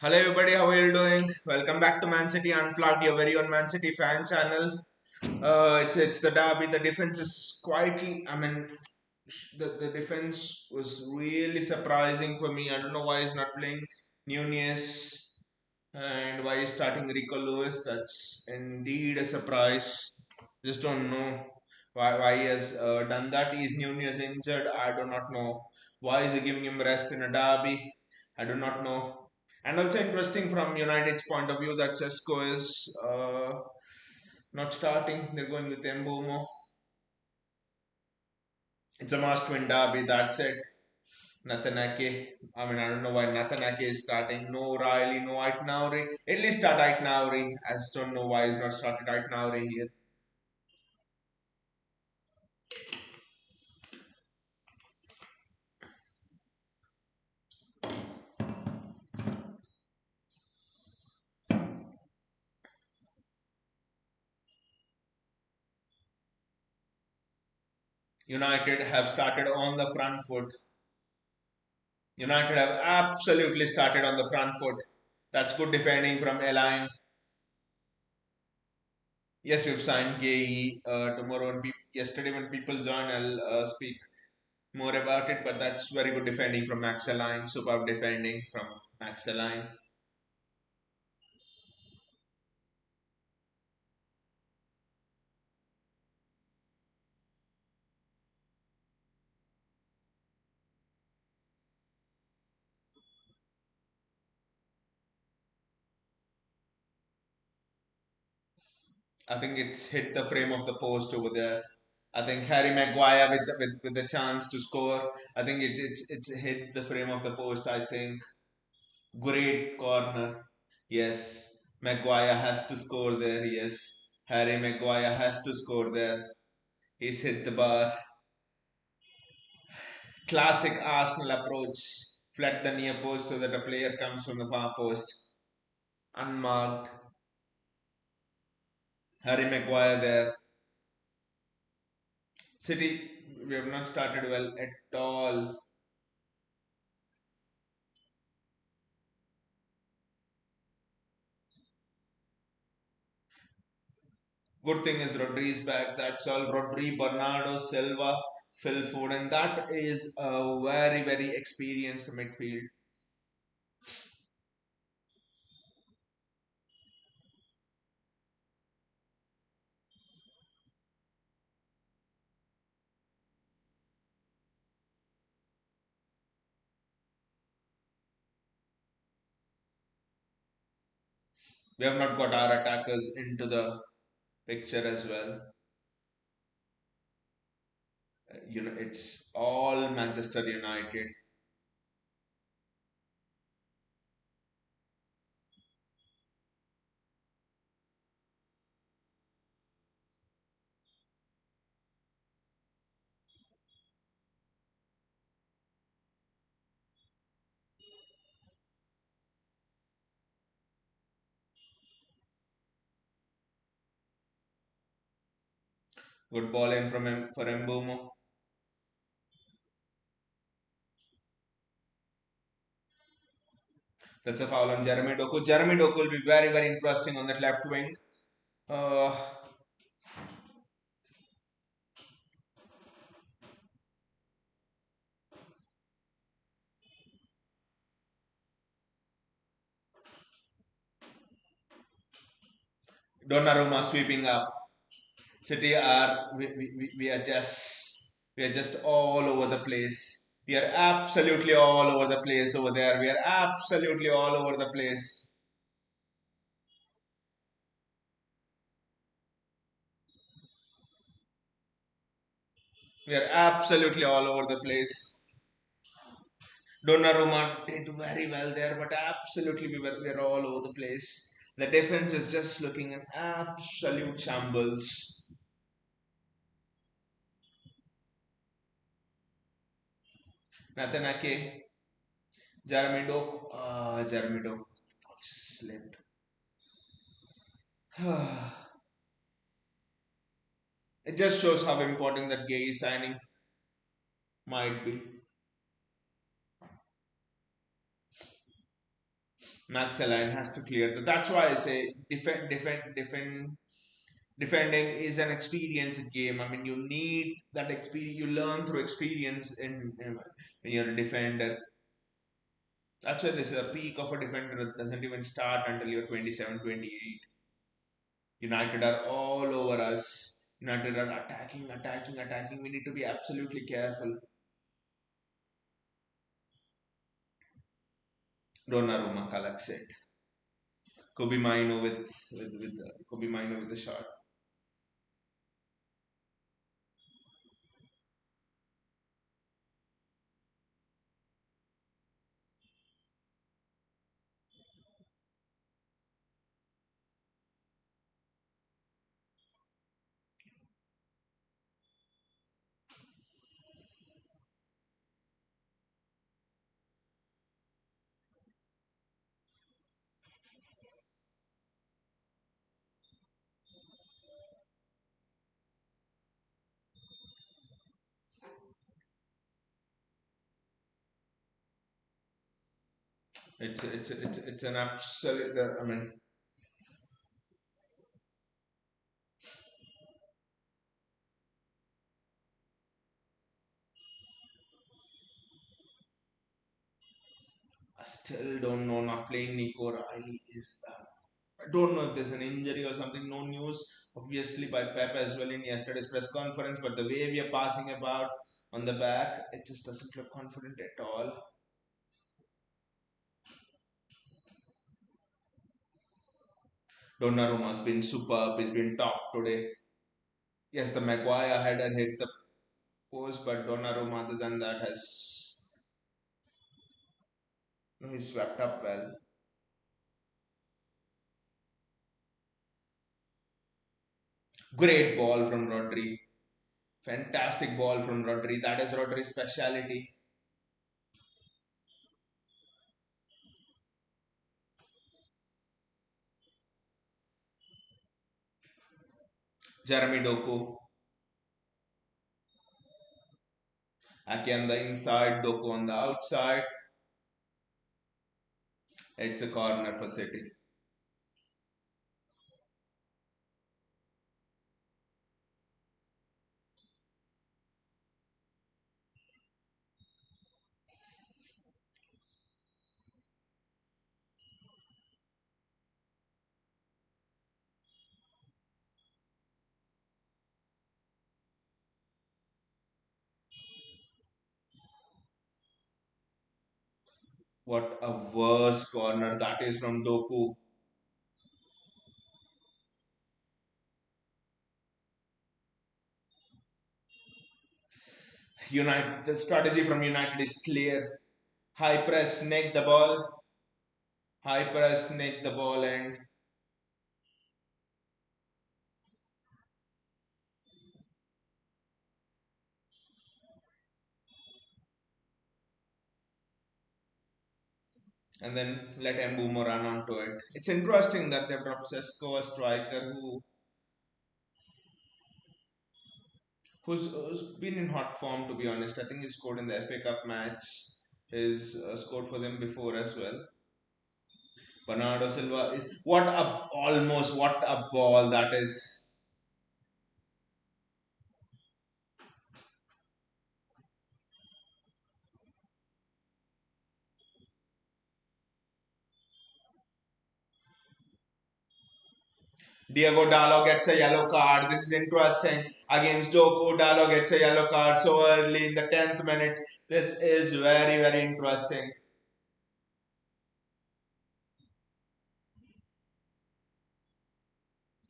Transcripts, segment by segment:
Hello everybody, how are you doing? Welcome back to Man City Unplugged, your very own Man City fan channel. It's the derby. The defense is quietly. The defense was really surprising for me. I don't know why he's not playing Nunez and why he's starting Rico Lewis. That's indeed a surprise. Just don't know why he has done that. Is Nunez injured? I do not know. Why is he giving him rest in a derby? I do not know. And also interesting from United's point of view that Sesko is not starting. They're going with Mbomo. It's a must-win derby. That's it. Natanake. I don't know why Natanake is starting. No Riley, no Ait Nauri. At least start Ait Nauri. I just don't know why he's not started Ait Nauri here. United have started on the front foot. United have absolutely started on the front foot. That's good defending from Elaine. Yes, we've signed KE. Tomorrow, yesterday when people join, I'll speak more about it. But that's very good defending from Max Elaine. Superb defending from Max Elaine. I think it's hit the frame of the post over there. I think Harry Maguire with the chance to score. I think it's hit the frame of the post. I think great corner. Yes, Maguire has to score there. Yes, Harry Maguire has to score there. He's hit the bar. Classic Arsenal approach. Flat the near post so that a player comes from the far post. Unmarked. Harry Maguire there. City, we have not started well at all. Good thing is Rodri is back. That's all. Rodri, Bernardo, Silva, Phil Foden. That is a very, very experienced midfield. We have not got our attackers into the picture as well. It's all Manchester United. Good ball in from for Mbomo. That's a foul on Jeremy Doku. Jeremy Doku will be very, very interesting on that left wing. Uh, Donnarumma sweeping up. City are we are just all over the place. We are absolutely all over the place over there. We are absolutely all over the place. We are absolutely all over the place. Donnarumma did very well there, but absolutely we are all over the place. The defense is just looking at absolute shambles. Nathan Ake, Jeremy Doak, Jeremy Doak just slipped. It just shows how important that Gay signing might be. Maxeline has to clear that. That's why I say defending is an experienced game. I mean, you need that experience. You learn through experience when you're a defender. That's why this is a peak of a defender that doesn't even start until you're 27, 28. United are all over us. United are attacking, attacking, attacking. We need to be absolutely careful. Donnarumma collects it. Kobe Mino with Kobe Mino with the shot. It's an absolute. I mean, I still don't know. Not playing Nico Riley is. I don't know if there's an injury or something. No news, obviously, by Pep as well in yesterday's press conference. But the way we are passing about on the back, it just doesn't look confident at all. Donnarumma's been superb. He's been top today. Yes, the Maguire header hit the post, but Donnarumma, other than that, has he's swept up well. Great ball from Rodri. Fantastic ball from Rodri. That is Rodri's speciality. Jeremy Doku. Aki on the inside, Doku on the outside. It's a corner for City. What a worse corner that is from Doku. United, the strategy from United is clear. High press, neck the ball. High press, neck the ball, and then let Mbumo run onto it. It's interesting that they've dropped Sesko, a striker who's been in hot form. To be honest, I think he scored in the FA Cup match. He's scored for them before as well. Bernardo Silva is what a ball that is. Diego Dallo gets a yellow card. This is interesting. Against Doku, Dallo gets a yellow card so early in the 10th minute. This is very, very interesting.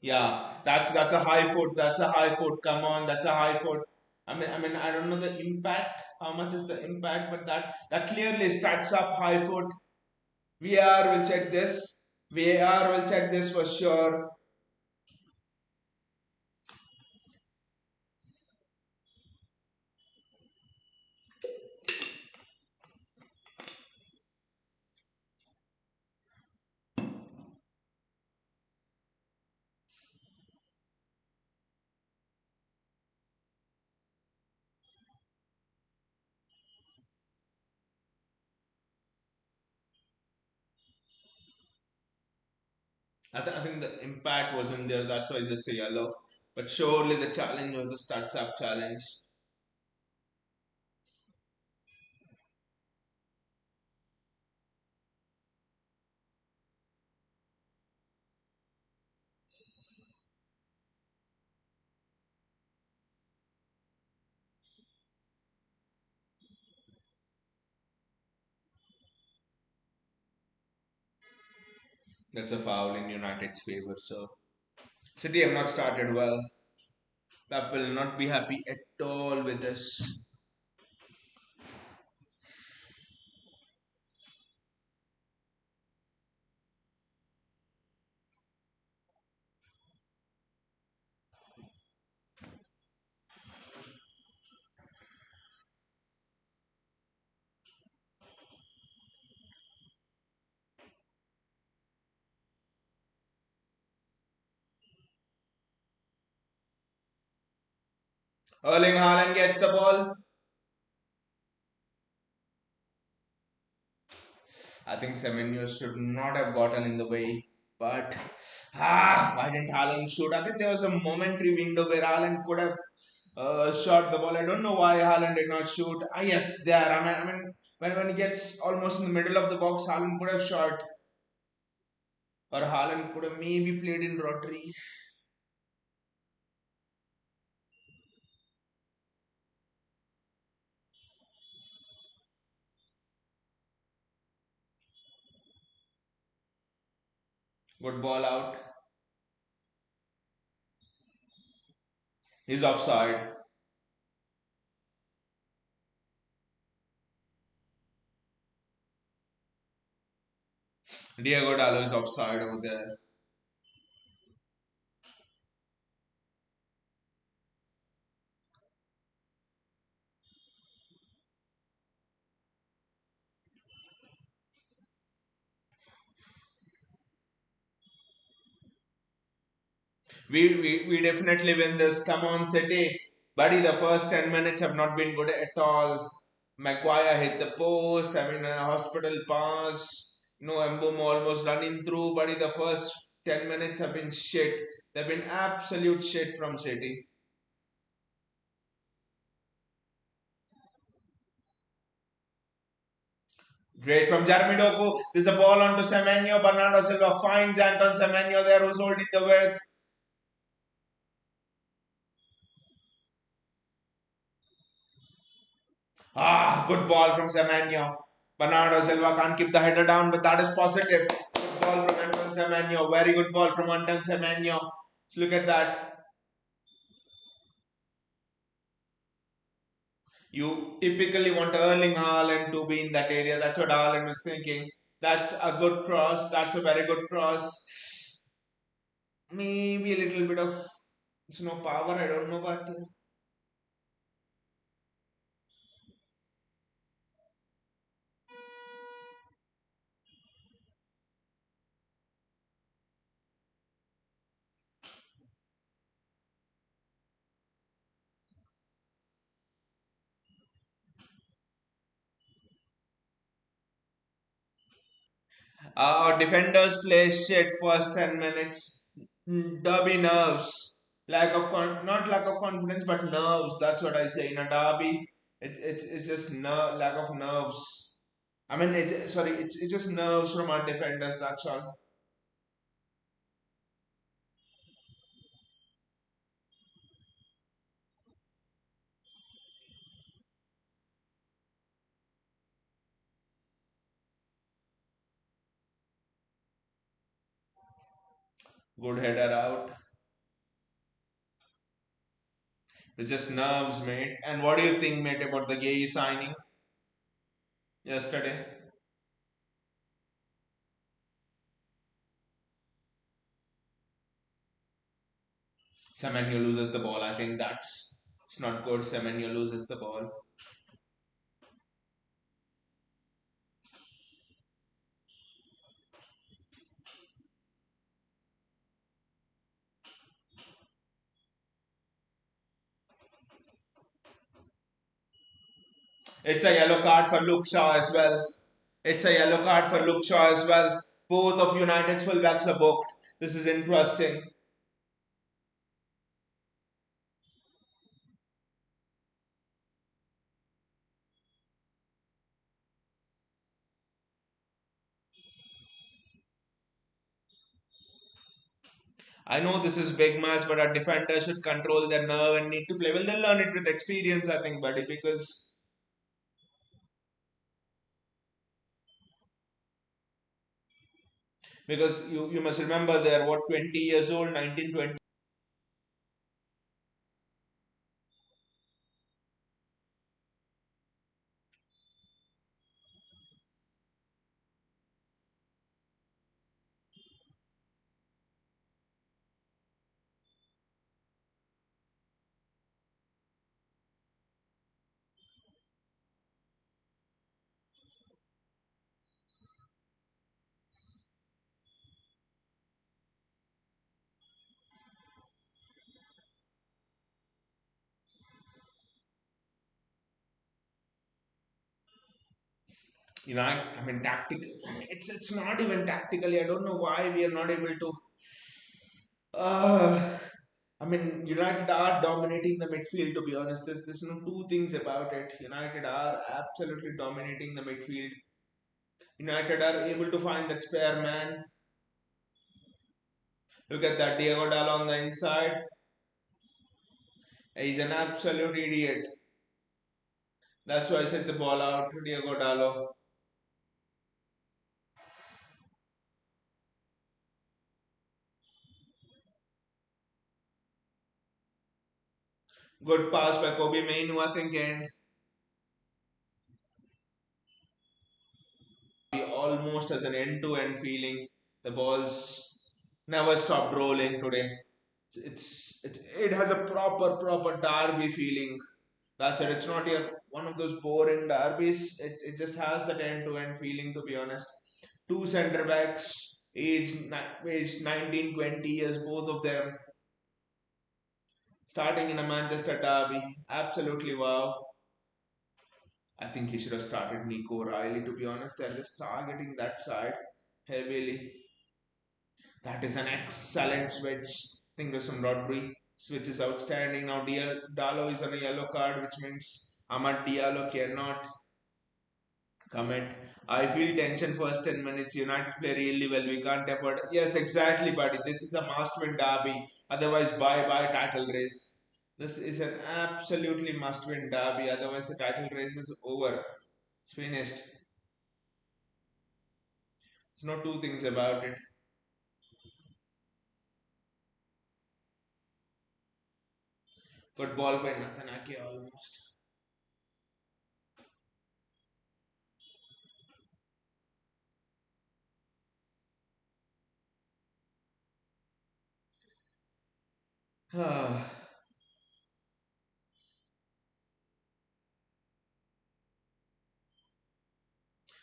Yeah, that's a high foot. That's a high foot. Come on, that's a high foot. I mean, I don't know the impact. How much is the impact? But that clearly starts up high foot. VAR will check this. VAR will check this for sure. I think the impact wasn't there. That's why it's just a yellow. But surely the challenge was the stats up challenge. That's a foul in United's favour. So City have not started well. Pep will not be happy at all with this. Erling Haaland gets the ball. I think Semenyo should not have gotten in the way. But why didn't Haaland shoot? I think there was a momentary window where Haaland could have shot the ball. I don't know why Haaland did not shoot. Yes, there. I mean, when he gets almost in the middle of the box, Haaland could have shot, or Haaland could have maybe played in Rodri. Good ball out. He's offside. Diego Dallo is offside over there. We definitely win this. Come on, City. Buddy, the first 10 minutes have not been good at all. Maguire hit the post. I mean, a hospital pass. No, Mbum almost running through. Buddy, the first 10 minutes have been shit. They've been absolute shit from City. Great from Jeremy Doku. There's a ball onto Semenyo. Bernardo Silva finds Anton Semenyo there who's holding the width. Good ball from Semenyo. Bernardo Silva can't keep the header down, but that is positive. Good ball from Anton Semenyo. Very good ball from Anton Semenyo. Let's look at that. You typically want Erling Haaland to be in that area. That's what Haaland was thinking. That's a good cross. That's a very good cross. Maybe a little bit of it's no power. I don't know, but our defenders play shit first 10 minutes. Derby nerves. Not lack of confidence, but nerves. That's what I say. In a derby, it's just lack of nerves. I mean, sorry, it's just nerves from our defenders. That's all. Good header out. It's just nerves, mate. And what do you think, mate, about the Gay signing yesterday? Semenyo loses the ball. I think that's it's not good. Semenyo loses the ball. It's a yellow card for Luke Shaw as well. It's a yellow card for Luke Shaw as well. Both of United's fullbacks are booked. This is interesting. I know this is big match, but our defenders should control their nerve and need to play. Well, they'll learn it with experience, I think, buddy, because you must remember they're what 20 years old, 19, 20. I mean, tactical. It's not even tactically. I don't know why we are not able to. Uh, I mean, United are dominating the midfield. To be honest, there's no two things about it. United are absolutely dominating the midfield. United are able to find that spare man. Look at that Diego Dal on the inside. He's an absolute idiot. That's why I said the ball out to Diego Dallo. Good pass by Kobe Mainu, I think, and he almost has an end-to-end feeling. The balls never stopped rolling today. It has a proper derby feeling. That's it. It's not one of those boring derbies. It just has that end-to-end feeling. To be honest, two centre backs, age 19, 20 years, both of them starting in a Manchester derby. Absolutely wow. I think he should have started Nico Riley. To be honest, they're just targeting that side heavily. That is an excellent switch. I think it was from Rodri. Switch is outstanding. Now Diallo is on a yellow card, which means Ahmad Diallo cannot commit. I feel tension first 10 minutes. United play really well. We can't afford. Yes, exactly, buddy. This is a must-win derby. Otherwise, bye-bye title race. This is an absolutely must-win derby. Otherwise, the title race is over. It's finished. There's no two things about it. Good ball by Nathan Ake almost.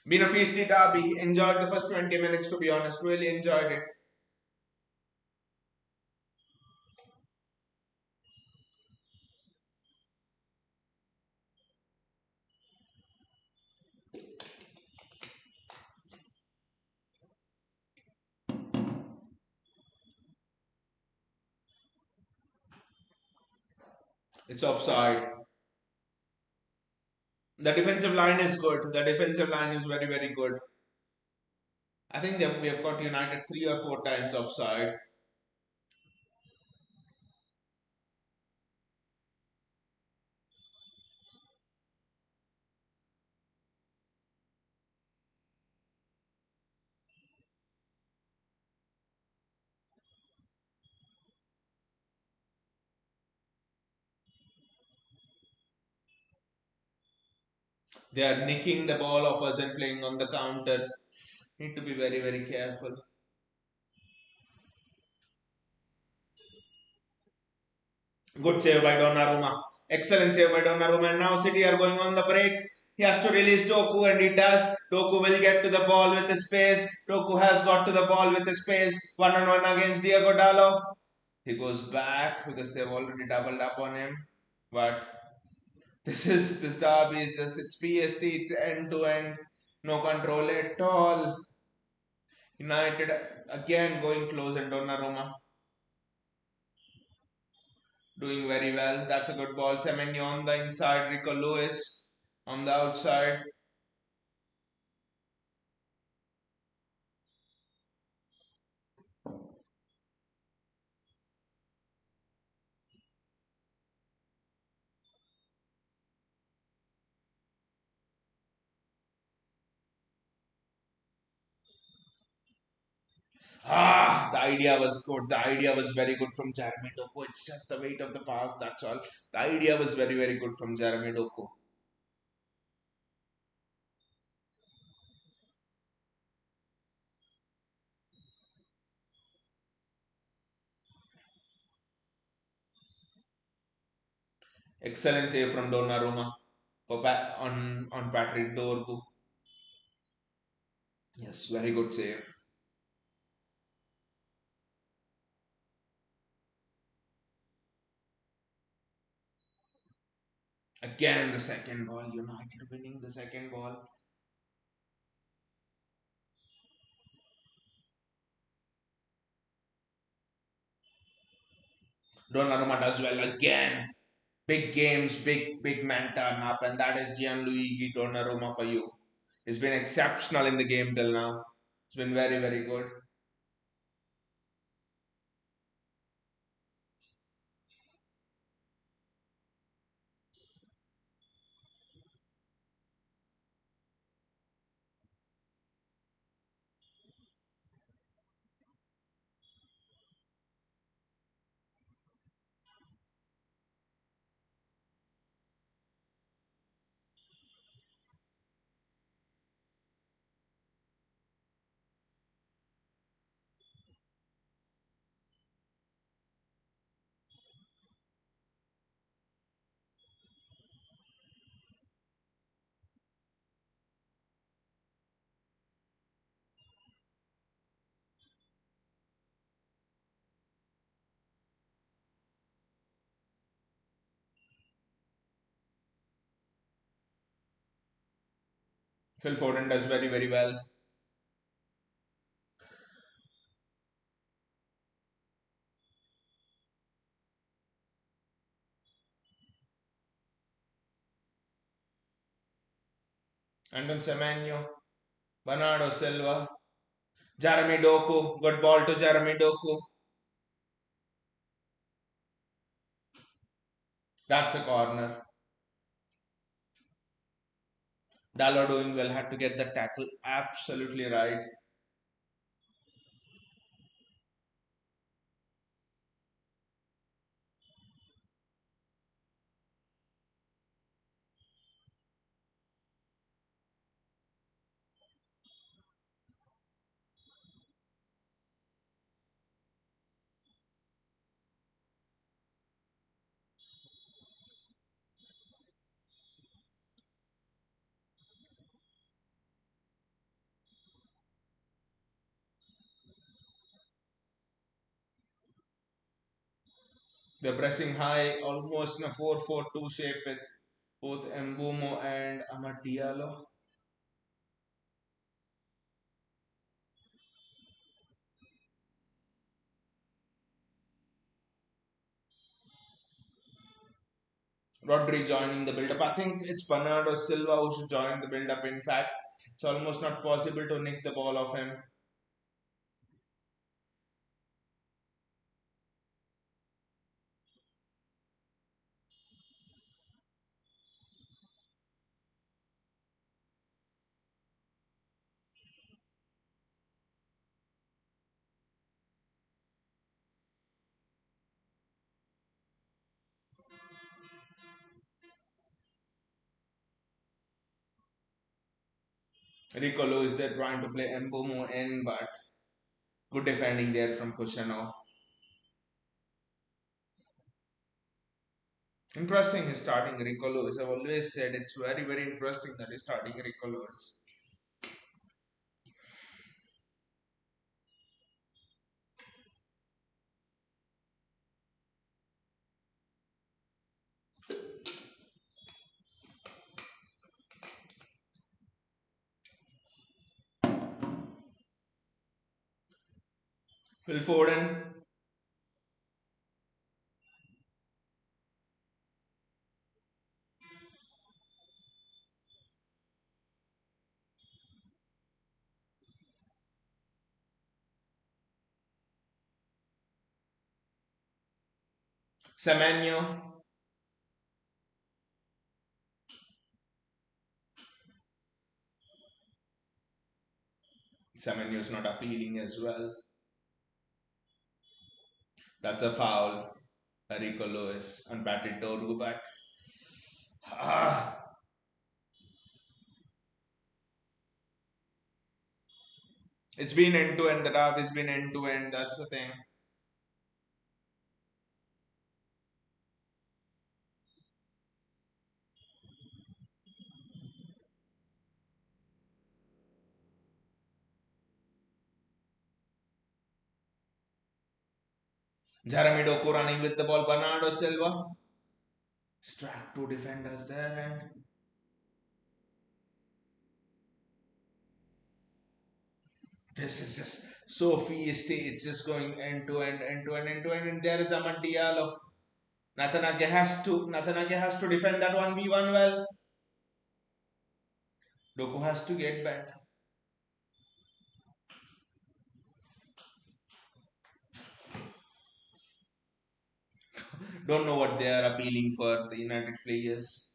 Been a feisty derby. Enjoyed the first 20 minutes, to be honest. Really enjoyed it. It's offside. The defensive line is good. The defensive line is very good. I think we have got United 3 or 4 times offside. They are nicking the ball off us and playing on the counter. Need to be very careful. Good save by Donnarumma. Excellent save by Donnarumma. And now City are going on the break. He has to release Doku and he does. Doku will get to the ball with the space. Doku has got to the ball with the space. One on one against Diego Dallo. He goes back because they've already doubled up on him. But this derby is just it's PST, it's end to end, no control at all. United again going close, and Donnarumma doing very well. That's a good ball. Semenyo on the inside, Rico Lewis on the outside. The idea was good. The idea was very good from Jeremy Doku. It's just the weight of the pass, that's all. The idea was very, very good from Jeremy Doku. Excellent save from Donnarumma on Patrick Dorgu. Yes, very good save. Again, the second ball. United winning the second ball. Donnarumma does well again. Big games, big man turn up, and that is Gianluigi Donnarumma for you. He's been exceptional in the game till now. It's been very, very good. Phil Foden does very, very well. Anton Semenyo, Bernardo Silva, Jeremy Doku. Good ball to Jeremy Doku. That's a corner. Dalot doing well, had to get the tackle absolutely right. They're pressing high, almost in a 4-4-2 shape with both Mbumo and Amad Diallo. Rodri joining the build-up. I think it's Bernardo Silva who should join the build-up. In fact, it's almost not possible to nick the ball off him. Rico Lewis there trying to play Mbumo in, but good defending there from Kushano. Interesting he's starting Rico Lewis. I've always said it's very, very interesting that he's starting Rico Lewis. Phil Foden. Semenyo. Semenyo's not appealing as well. That's a foul. Rico Lewis unbatted Toru, but ah, it's been end to end. The derby has been end to end. That's the thing. Jeremy Doku running with the ball. Bernardo Silva. Strack two defenders there, and this is just so feisty. It's just going end to end, end to end, end to end. And there is Amad Diallo. Natanake has to defend that 1v1 well. Doku has to get back. Don't know what they are appealing for the United players.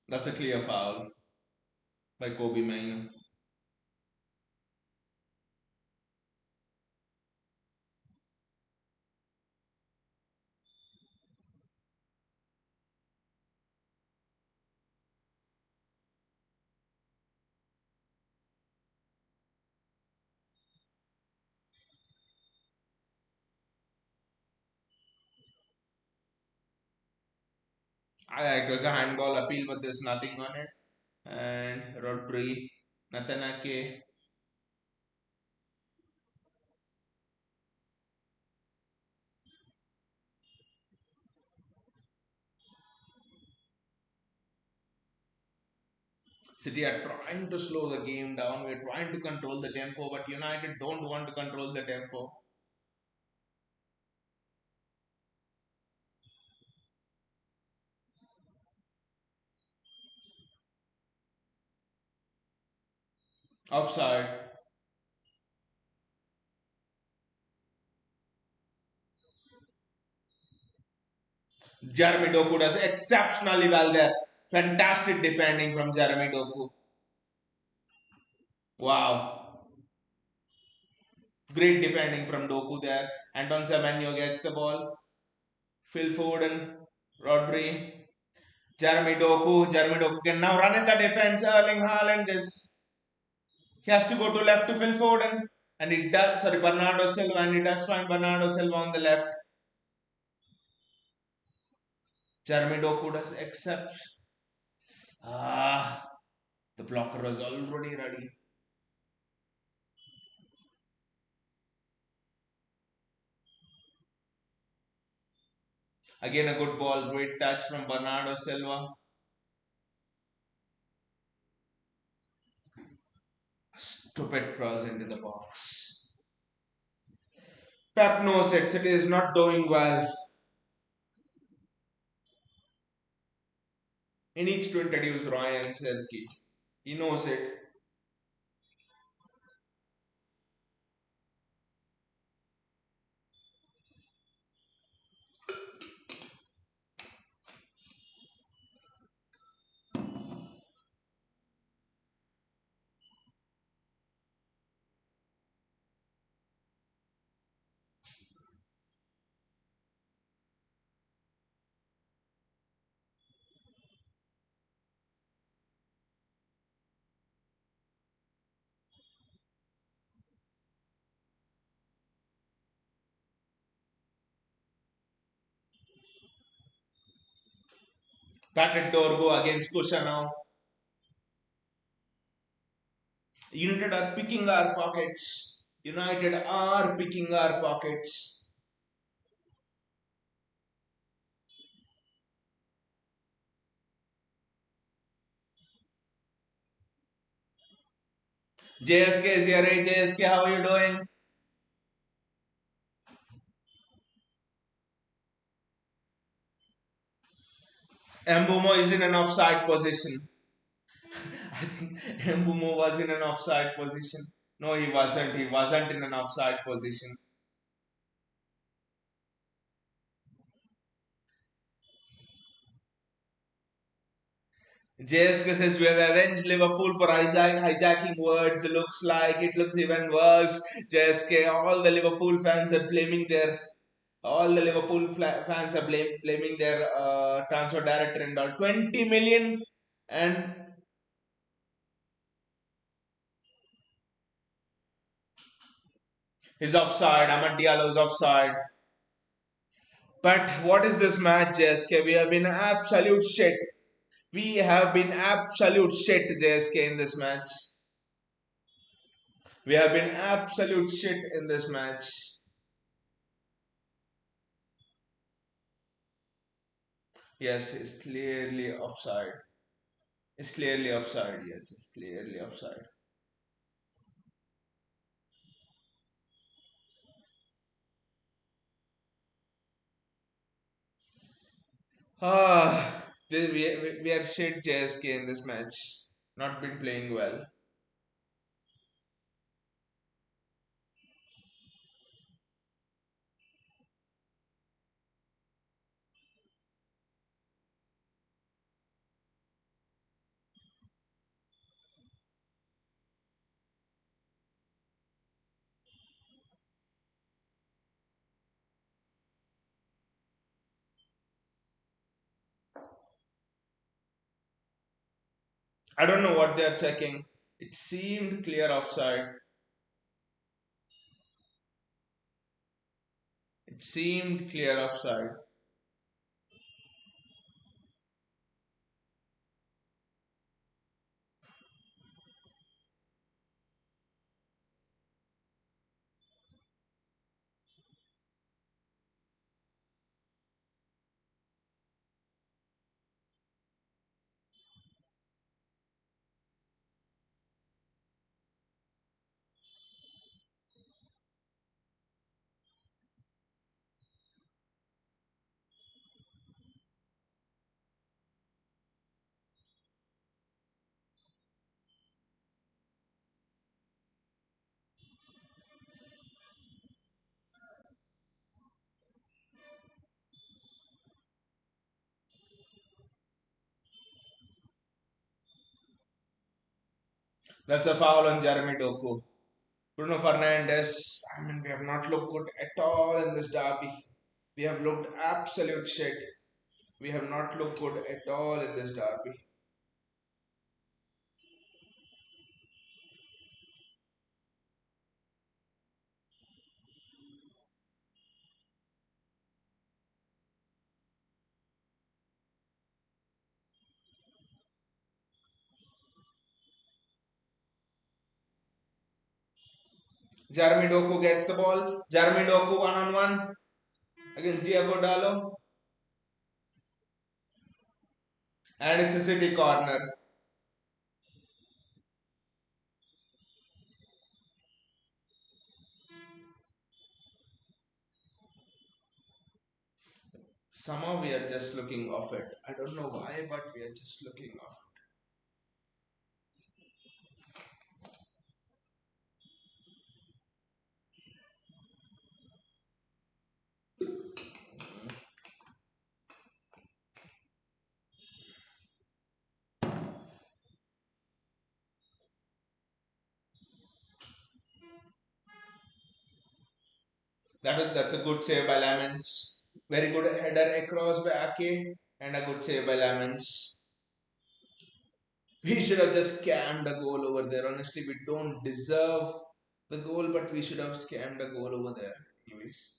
That's a clear foul by Kobe Mainu. It was a handball appeal, but there's nothing on it. And Rodri, Natanake. City are trying to slow the game down. We're trying to control the tempo, but United don't want to control the tempo. Offside. Jeremy Doku does exceptionally well there. Fantastic defending from Jeremy Doku. Wow. Great defending from Doku there. Anton Semenyo gets the ball. Phil Foden. Rodri. Jeremy Doku. Jeremy Doku can now run in the defense. Erling Haaland. This. He has to go to left to Phil Foden. And it does. Sorry, Bernardo Silva. And he does find Bernardo Silva on the left. Jeremy Doku does accept. Ah. The blocker was already ready. Again, a good ball. Great touch from Bernardo Silva. Stupid cross into the box. Pep knows it. City is not doing well. He needs to introduce Ryan Selke. He knows it. Patrick Dorgo against Kushanov. United are picking our pockets. United are picking our pockets. JSK is here. Hey JSK, how are you doing? Mbumo is in an offside position. I think Mbumo was in an offside position. No, he wasn't. He wasn't in an offside position. JSK says we have avenged Liverpool for hijacking words. Looks like it looks even worse. JSK, all the fans are blaming their transfer director and all. 20 million and he's offside. Ahmad Diallo is offside. But what is this match, JSK? We have been absolute shit. We have been absolute shit, JSK, in this match. We have been absolute shit in this match. Yes, it's clearly offside. It's clearly offside. Yes, it's clearly offside. We are shit JSK in this match. Not been playing well. I don't know what they are checking. It seemed clear offside. It seemed clear offside. That's a foul on Jeremy Doku. Bruno Fernandes. We have not looked good at all in this derby. We have looked absolute shit. We have not looked good at all in this derby. Jeremy Doku gets the ball. Jeremy Doku one on one against Diego Dallo. And it's a City corner. Somehow we are just looking off it. I don't know why, but we are just looking off. That's a good save by Lamens. Very good header across by Ake and a good save by Lamens. We should have just scammed a goal over there. Honestly, we don't deserve the goal, but we should have scammed a goal over there. Anyways.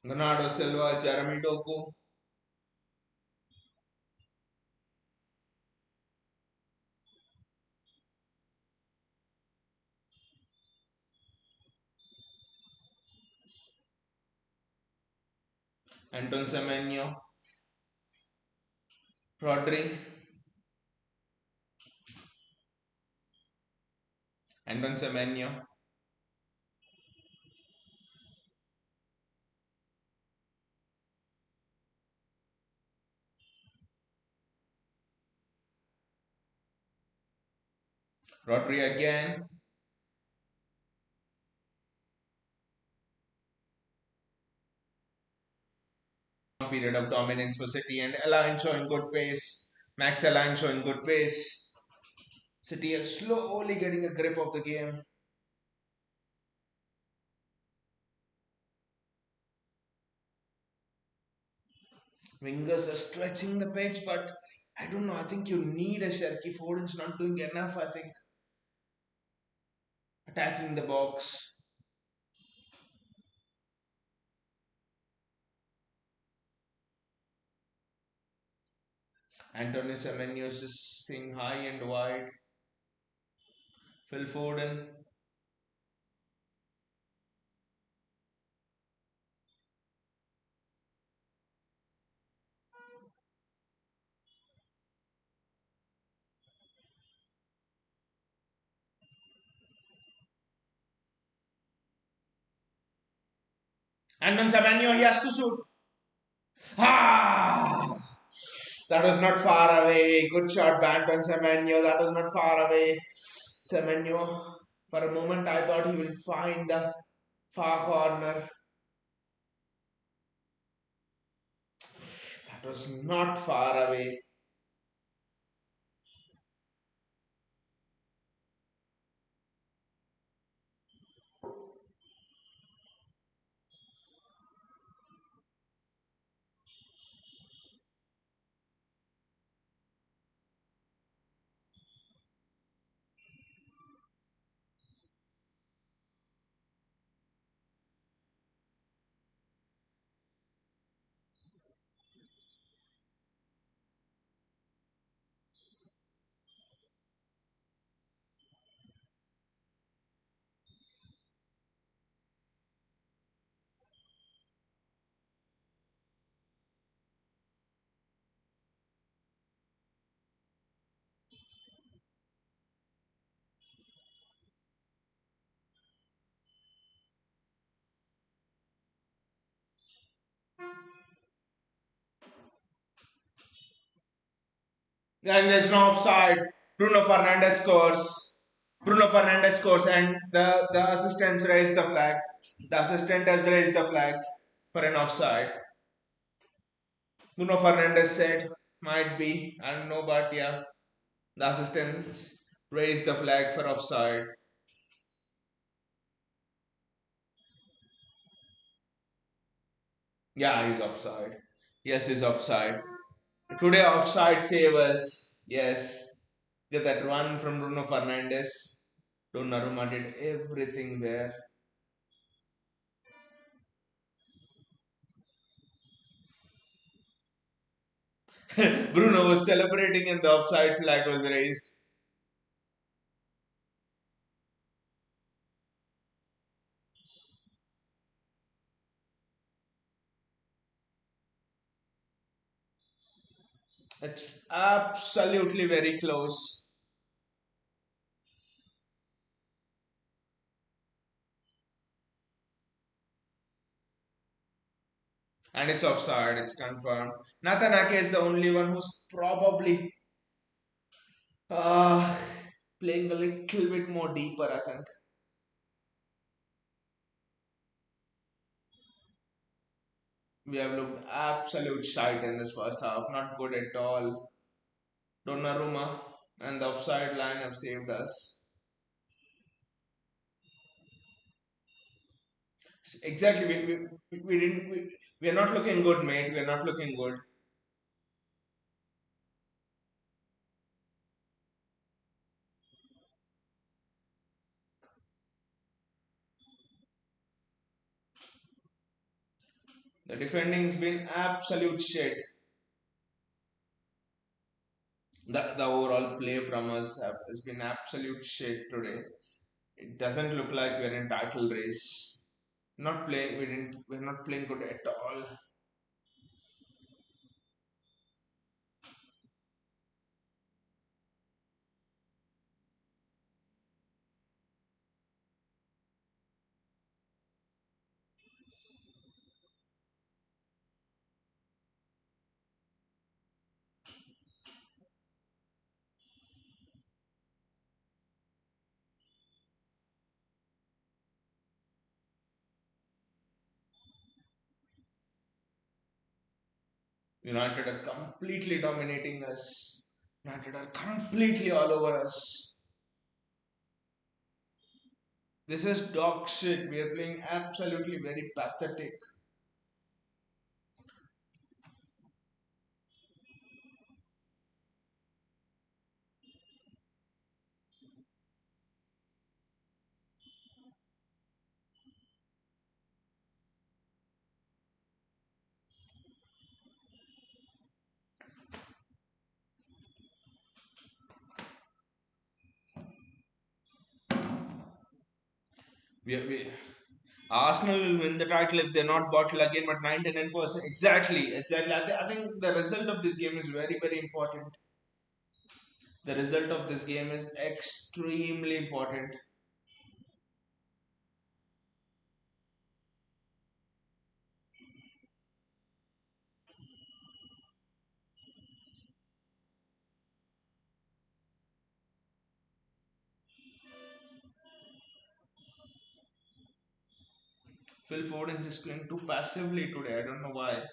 Bernardo Silva, Jeremy Doku, Anton Semenyo, Rodri, Anton Semenyo, Rodri again. Period of dominance for City and Alain showing good pace. Max Alain showing good pace. City is slowly getting a grip of the game. Wingers are stretching the pitch, but I don't know. I think you need a Sherky. Foden's not doing enough, I think, attacking the box. Antonio Semenyo is staying high and wide. Phil Foden. Anton Semenyo, he has to shoot. Ah! That was not far away. Good shot, Anton Semenyo. That was not far away. Semenyo, for a moment, I thought he will find the far corner. That was not far away. And there's no offside. Bruno Fernandes scores. Bruno Fernandes scores, and the assistants raise the flag. The assistant has raised the flag for an offside. Bruno Fernandes said, might be, I don't know, but yeah, the assistants raised the flag for offside. Yeah, he's offside. Yes, he's offside. Today, offside savers. Yes. Get that run from Bruno Fernandes. Donnarumma did everything there. Bruno was celebrating and the offside flag was raised. It's absolutely very close. And it's offside, it's confirmed. Nathan Ake is the only one who's probably uh, playing a little bit more deeper, I think. We have looked absolute shite in this first half, not good at all. Donnarumma and the offside line have saved us. Exactly, we didn't. We are not looking good, mate. We are not looking good. The defending's been absolute shit. The overall play from us has been absolute shit today. It doesn't look like we're in title race. Not playing. We didn't. We're not playing good at all. United are completely dominating us. United are completely all over us. This is dog shit. We are playing absolutely very pathetic. We Arsenal will win the title if they're not bottled again, but 99%. Exactly. I think the result of this game is very, very important. The result of this game is extremely important. Phil Foden is playing too passively today. I don't know why.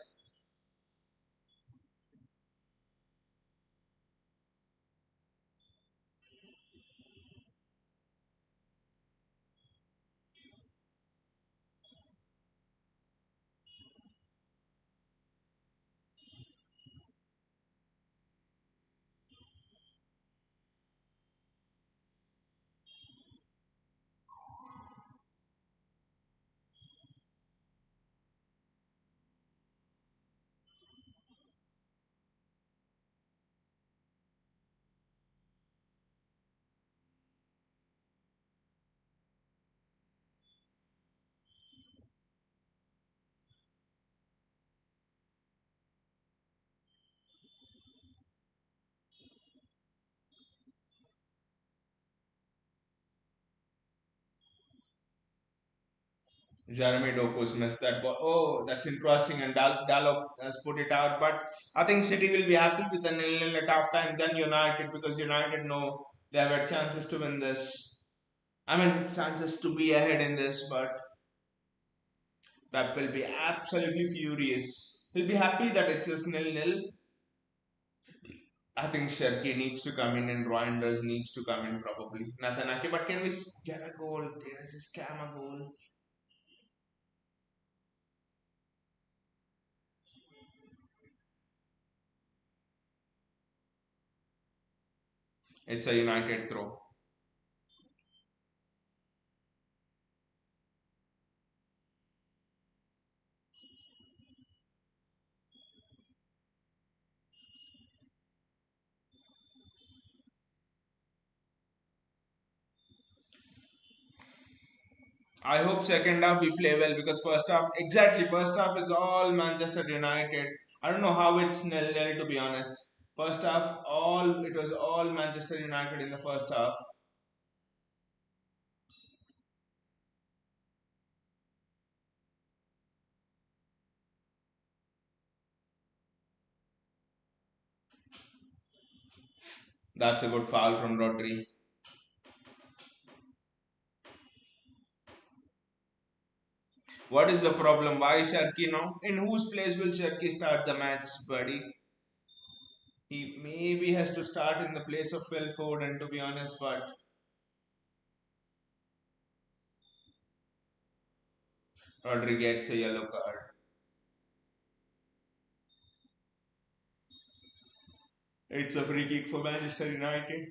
Jeremy Doku's missed that ball. Oh, that's interesting. And Dallo has put it out. But I think City will be happy with a nil-nil at half time. Then United, because United know they have had chances to win this. I mean, chances to be ahead in this. But Pep will be absolutely furious. He'll be happy that it's just nil-nil. I think Sherky needs to come in and Reinders needs to come in probably. Nathan Ake. But can we get a goal? There is a scam a goal. It's a United throw. I hope second half we play well because first half is all Manchester United. I don't know how it's nil-nil to be honest. First half, it was all Manchester United in the first half. That's a good foul from Rodri. What is the problem? Why Sharky now? In whose place will Sharky start the match, buddy? He maybe has to start in the place of Phil Foden to be honest, but Rodri gets a yellow card. It's a free kick for Manchester United.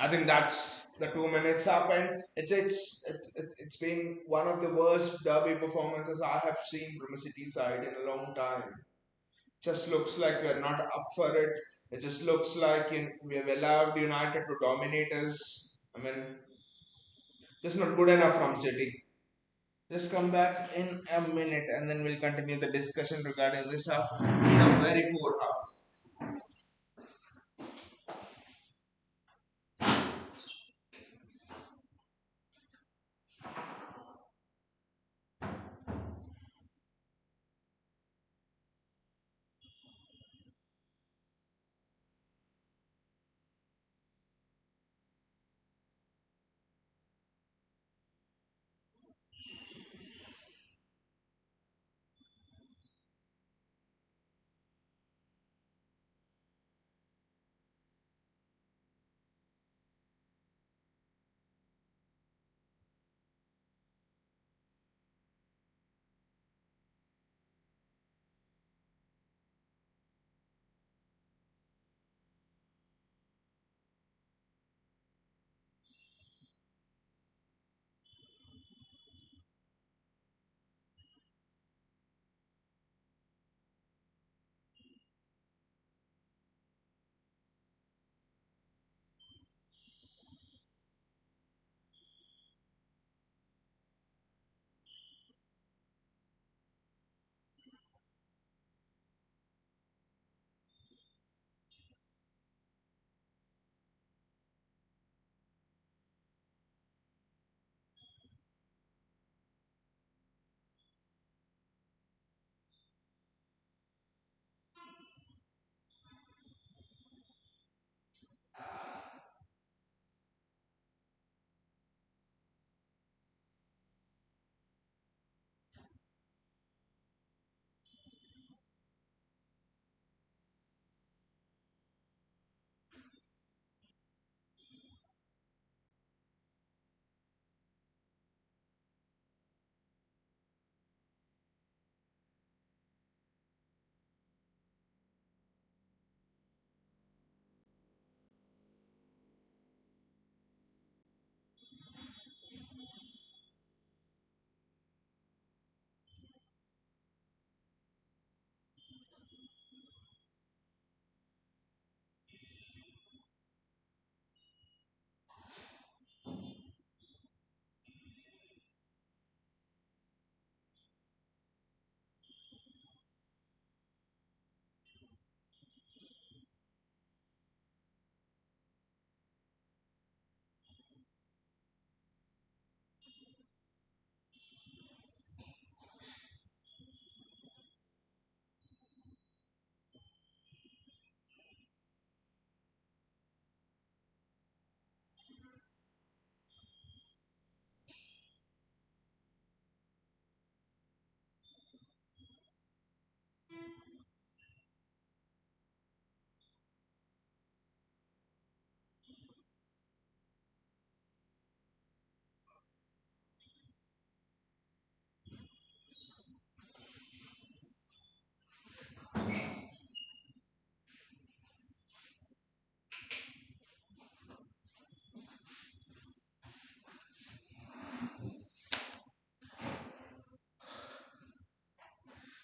I think that's the 2 minutes up, and it's been one of the worst derby performances I have seen from a City side in a long time. Just looks like we're not up for it. It just looks like we have allowed United to dominate us. I mean, just not good enough from City. Just come back in a minute and then we'll continue the discussion regarding this half. Been a very poor half.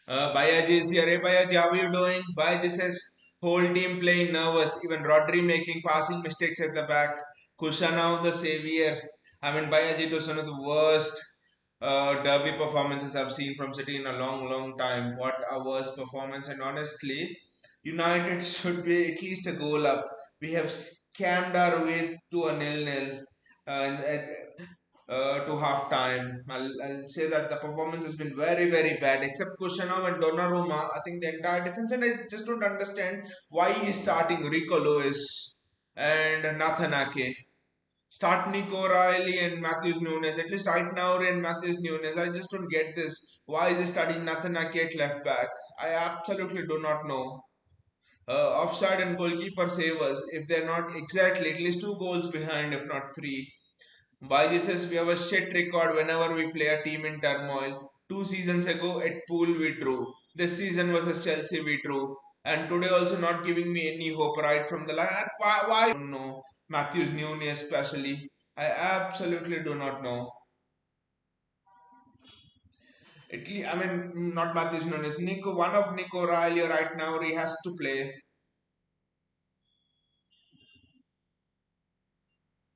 Bayaji is here. Hey Bayaji, how are you doing? Bayaji says whole team playing nervous. Even Rodri making passing mistakes at the back. Kushanov the savior. I mean Bayaji, it was one of the worst derby performances I've seen from City in a long, long time. What a worst performance! And honestly, United should be at least a goal up. We have scammed our way to a nil-nil. To half time. I'll say that the performance has been very, very bad, except Kushanov and Donnarumma. I think the entire defense, and I just don't understand why he's starting Rico Lewis and Nathan Ake. Start Nico Riley and Matthews Nunes. At least right now, and Matthews Nunes. I just don't get this. Why is he starting Nathan Ake at left back? I absolutely do not know. Offside and goalkeeper save us if they're not exactly at least two goals behind, if not three. Baiji says we have a shit record whenever we play a team in turmoil. 2 seasons ago at Pool we drew. This season versus Chelsea we drew. And today also not giving me any hope right from the line. Why? I don't know. Matthews Nunes especially. I absolutely do not know. Italy, I mean, not Matthews Nunes. Nico, one of Nico Riley right now, he has to play.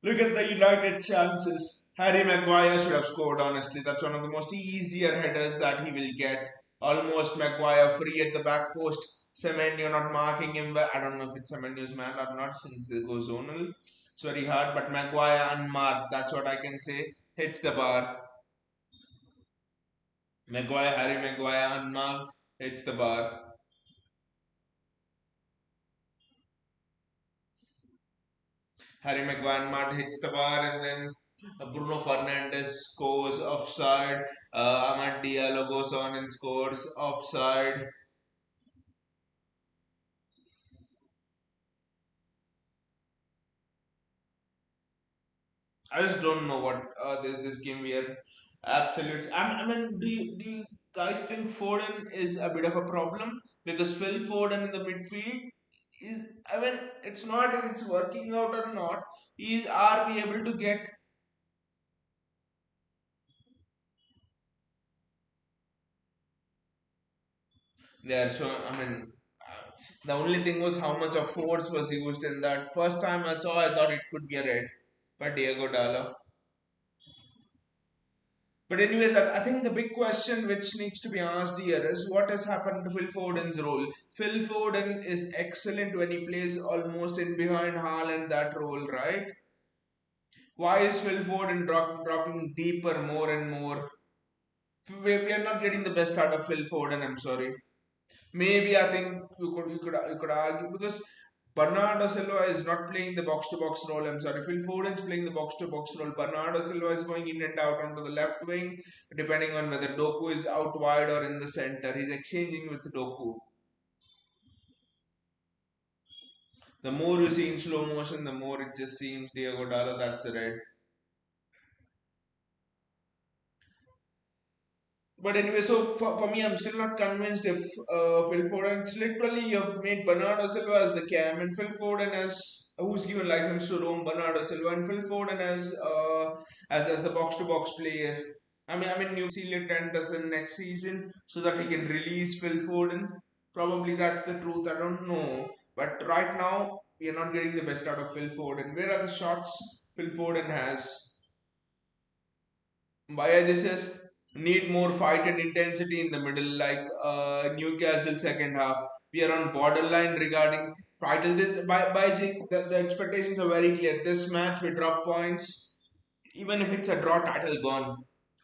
Look at the United chances. Harry Maguire should have scored, honestly. That's one of the most easier headers that he will get. Almost Maguire free at the back post. Semenyo not marking him. Well, I don't know if it's Semenyo's man or not since they go zonal. It's very hard, but Maguire unmarked. That's what I can say. Hits the bar. Maguire, Harry Maguire unmarked. Hits the bar. Harry Maguire Matt hits the bar, and then Bruno Fernandes scores offside. Amad Diallo goes on and scores offside. I just don't know what this game we are absolutely. I mean, do you guys think Foden is a bit of a problem because Phil Foden in the midfield is. I mean, it's not if it's working out or not. Is are we able to get there? So I mean, the only thing was how much of force was used in that. First time I saw, I thought it could be a red by Diego Dalla. But anyways, I think the big question which needs to be asked here is what has happened to Phil Foden's role. Phil Foden is excellent when he plays almost in behind Haaland that role, right? Why is Phil Foden dropping deeper more and more? We are not getting the best out of Phil Foden. I'm sorry. Maybe I think you could argue because Bernardo Silva is not playing the box to box role. I'm sorry, Phil Foden's playing the box to box role. Bernardo Silva is going in and out onto the left wing, depending on whether Doku is out wide or in the center. He's exchanging with Doku. The more you see in slow motion, the more it just seems Diego Dallo. That's a red. But anyway, so for me, I'm still not convinced if Phil Foden. It's literally you've made Bernardo Silva as the cam and Phil Foden as who's given license to roam Bernardo Silva and Phil Foden as the box to box player. I mean, you see Trent Anderson next season so that he can release Phil Foden. Probably that's the truth. I don't know, but right now we are not getting the best out of Phil Foden. Where are the shots Phil Foden has? Why this is need more fight and intensity in the middle, like Newcastle second half. We are on borderline regarding title. This by the expectations are very clear. This match we drop points, even if it's a draw, title gone.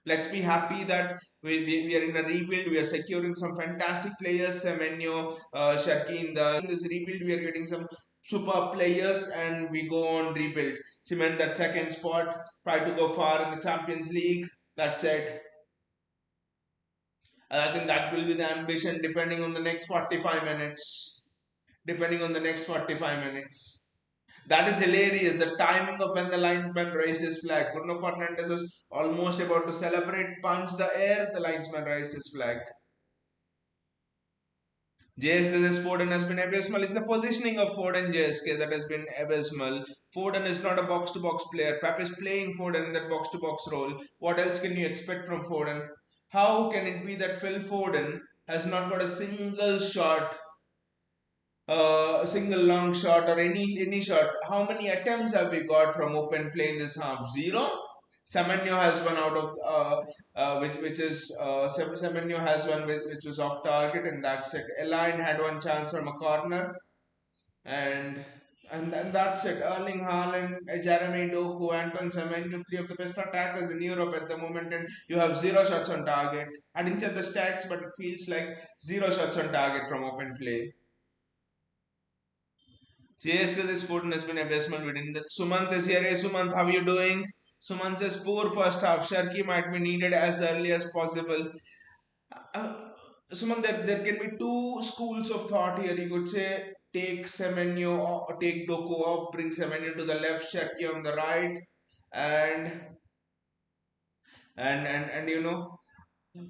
Let's be happy that we are in a rebuild. We are securing some fantastic players. Semenyo, Sharky in this rebuild. We are getting some super players, and we go on rebuild. Cement that second spot. Try to go far in the Champions League. That's it. And I think that will be the ambition depending on the next 45 minutes. Depending on the next 45 minutes. That is hilarious. The timing of when the linesman raised his flag. Bruno Fernandes was almost about to celebrate, punch the air. The linesman raised his flag. JSK's Foden has been abysmal. It's the positioning of Foden JSK that has been abysmal. Foden is not a box to box player. Pep is playing Foden in that box to box role. What else can you expect from Foden? How can it be that Phil Foden has not got a single shot, a single long shot or any shot? How many attempts have we got from open play in this half? Zero. Semenyo has one out of which is Semenyo has one which was off target, and that's it. Elaine had one chance from a corner, and and that's it. Erling Haaland, Jeremy Doku, Anton Semenyo, three of the best attackers in Europe at the moment, and you have zero shots on target. I didn't check the stats, but it feels like zero shots on target from open play. CSK this Foden has been abysmal within that. Sumant is here. Hey Sumant, how are you doing? Sumant says poor first half. Sharky might be needed as early as possible. Uh, Sumant, there can be two schools of thought here. You could say take Semenyo or take Doku off, bring Semenyo to the left, Sharky on the right, and and you know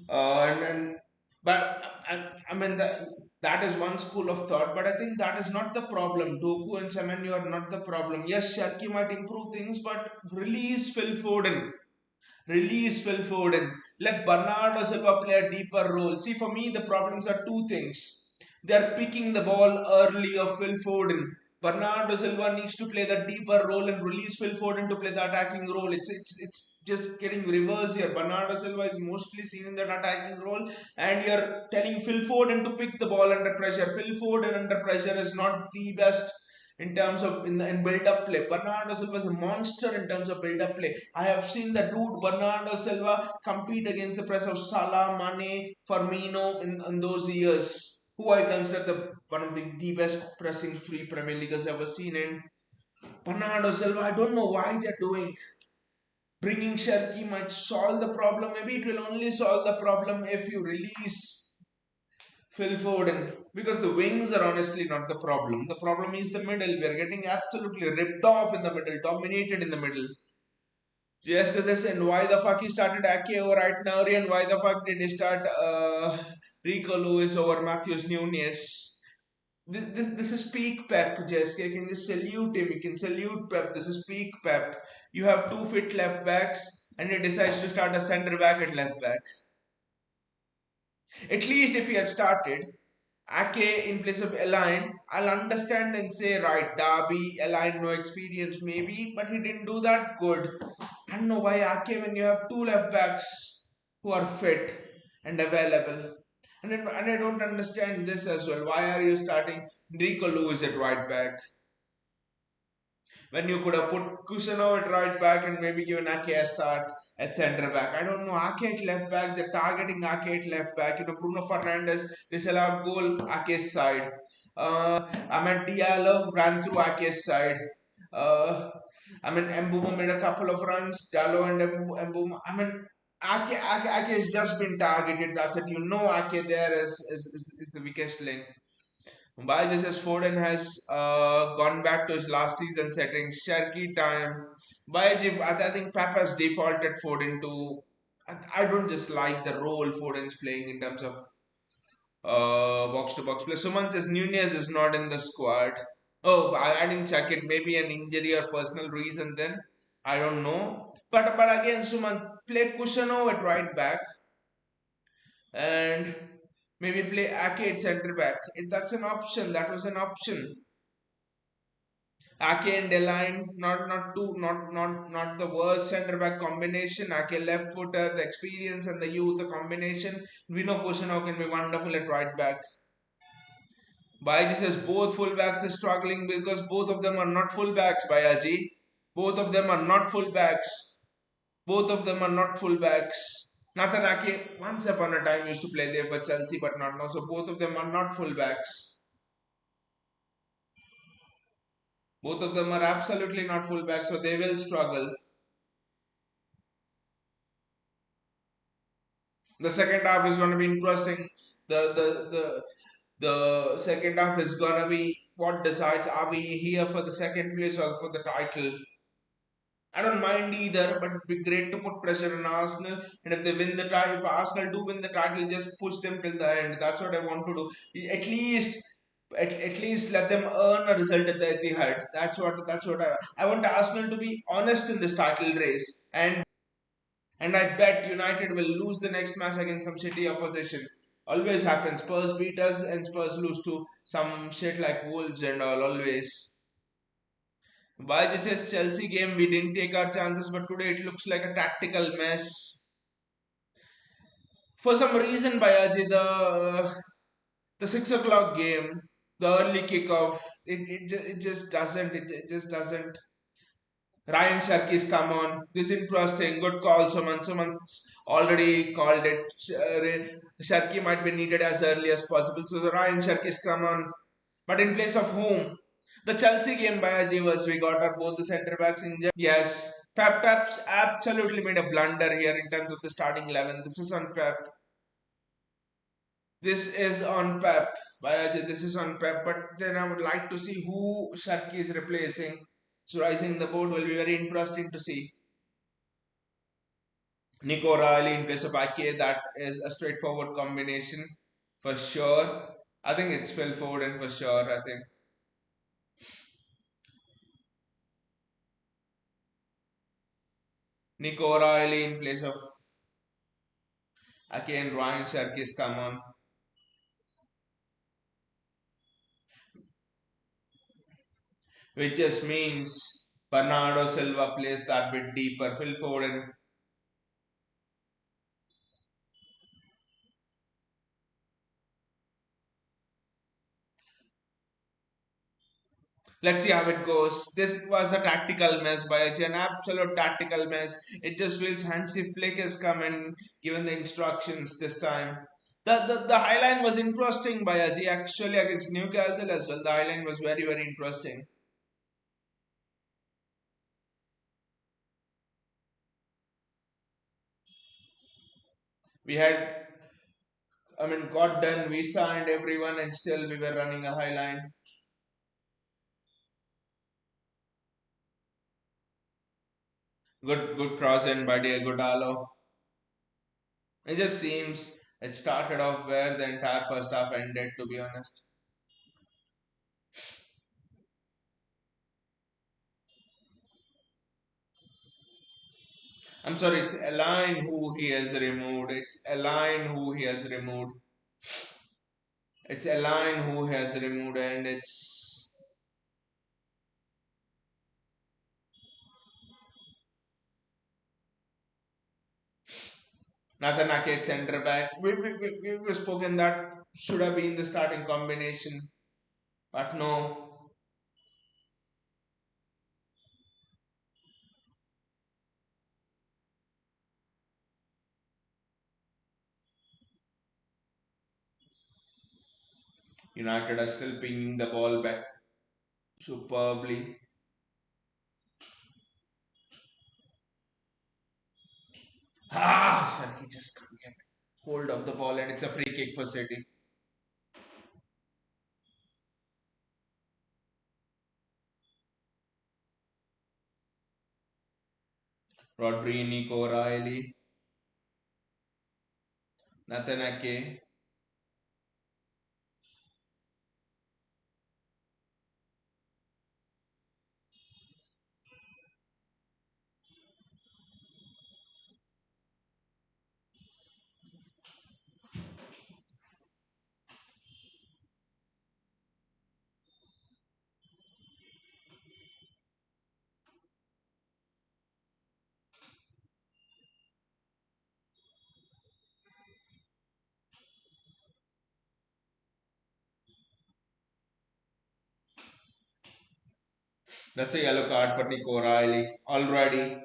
and but I mean That is one school of thought, but I think that is not the problem. Doku and Semenyo are not the problem. Yes, Sharky might improve things, but release Phil Foden. Release Phil Foden. Let Bernardo Silva play a deeper role. See, for me, the problems are two things. They are picking the ball early of Phil Foden. Bernardo Silva needs to play the deeper role and release Phil Foden to play the attacking role. It's just getting reverse here. Bernardo Silva is mostly seen in that attacking role, and you're telling Phil Foden to pick the ball under pressure. Phil Foden under pressure is not the best in terms of in build up play. Bernardo Silva is a monster in terms of build up play. I have seen the dude Bernardo Silva compete against the press of Salah, Mane, Firmino in those years. Who I consider one of the best pressing free Premier League has ever seen. And Bernardo Silva, I don't know why they're doing. Bringing Sharky might solve the problem. Maybe it will only solve the problem if you release Phil Foden, because the wings are honestly not the problem. The problem is the middle. We are getting absolutely ripped off in the middle, dominated in the middle. Just because they said, why the fuck he started Ake over right now, and why the fuck did he start Rico Lewis over Matthews Nunes? This is peak Pep, Jessica. Can you salute him? You can salute Pep. This is peak Pep. You have two fit left backs, and he decides to start a centre back at left back. At least if he had started Ake in place of Align, I'll understand and say, right, Darby, Align, no experience maybe, but he didn't do that good. I don't know why Ake, when you have two left backs who are fit and available. And I don't understand this as well. Why are you starting Enrico Lewis at right back? When you could have put Kusanov at right back and maybe given Ake a start at centre back. I don't know. Ake at left back, they're targeting Ake at left back. Bruno Fernandes disallowed goal Ake's side. Ahmed Diallo ran through Ake's side. Uh, Mbuma made a couple of runs. Diallo and Mbuma. Ake has just been targeted. That's it. Ake there is the weakest link. Why Jesus Foden has gone back to his last season settings, Sharky time. I think Pep has defaulted Foden to. I don't just like the role Foden's playing in terms of box to box play. Someone says Nunez is not in the squad. Oh, I didn't check it. Maybe an injury or personal reason then. I don't know. But again, Suman, play Kushano at right back and maybe play Ake at centre back. That's an option. That was an option. Ake and Deline, not the worst centre back combination. Ake left footer, the experience and the youth, the combination. We know Kushano can be wonderful at right back. Bayaji says both fullbacks are struggling because both of them are not fullbacks, Bayaji. Both of them are not fullbacks. Both of them are not fullbacks. Nathan Ake once upon a time used to play there for Chelsea, but not now. So both of them are not fullbacks. Both of them are absolutely not fullbacks, so they will struggle. The second half is going to be interesting. The second half is going to be what decides, are we here for the second place or for the title. I don't mind either, but it'd be great to put pressure on Arsenal. And if they win the title, if Arsenal do win the title, just push them till the end. That's what I want to do. At least let them earn a result at the Etihad. That's what I want Arsenal to be honest in this title race. And I bet United will lose the next match against some shitty opposition. Always happens. Spurs beat us and Spurs lose to some shit like Wolves and all. Always. By this is Chelsea game, we didn't take our chances, but today it looks like a tactical mess. For some reason, Bayaji, the 6 o'clock game, the early kickoff, it just doesn't. It just doesn't. Ryan Sharkey's come on. This is interesting. Good call, Suman. Suman's already called it. Sharkey might be needed as early as possible. So the Ryan Sharkey's come on. But in place of whom? The Chelsea game by Ajivas, we got our both the centre backs injured. Yes, Pep's absolutely made a blunder here in terms of the starting 11. This is on Pep. This is on Pep. Bayaji, this is on Pep. But then I would like to see who Sharky is replacing. So rising the board will be very interesting to see. Nico Riley in place of Ake, that is a straightforward combination for sure. I think it's Phil Foden for sure. I think Nico O'Reilly in place of again Ryan Sharkis come on, which just means Bernardo Silva plays that bit deeper. Phil Foden. Let's see how it goes. This was a tactical mess by an absolute tactical mess. It just feels Hansi Flick has come and given the instructions this time. The highline was interesting by Aji actually against Newcastle as well. The highline was very interesting. We had got done, we signed everyone and still we were running a highline. Good cross in by Diego Dallo. It just seems it started off where the entire first half ended to be honest. I'm sorry, it's Align who he has removed. It's Align who he has removed. It's Align who has removed, and it's Nathan Ake centre back. We've spoken that should have been the starting combination, but no. United are still pinging the ball back superbly. Sharky just can't get hold of the ball, and it's a free kick for City. Rodri, Nico Riley, Nathan Ake. That's a yellow card for Nico Riley already.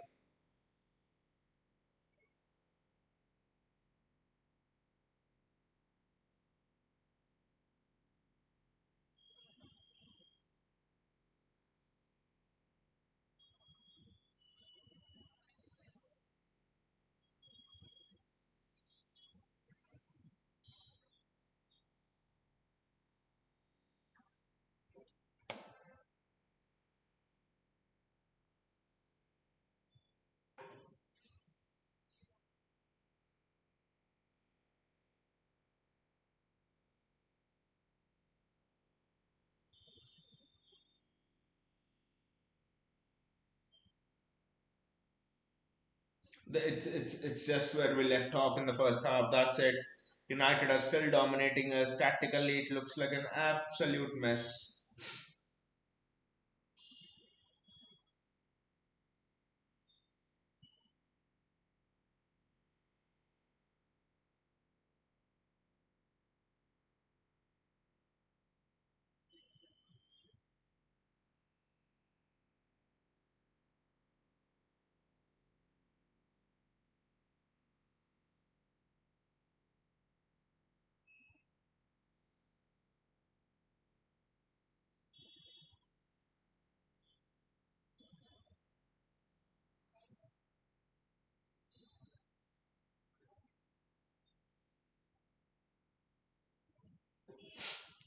It's just where we left off in the first half. That's it. United are still dominating us. Tactically, it looks like an absolute mess.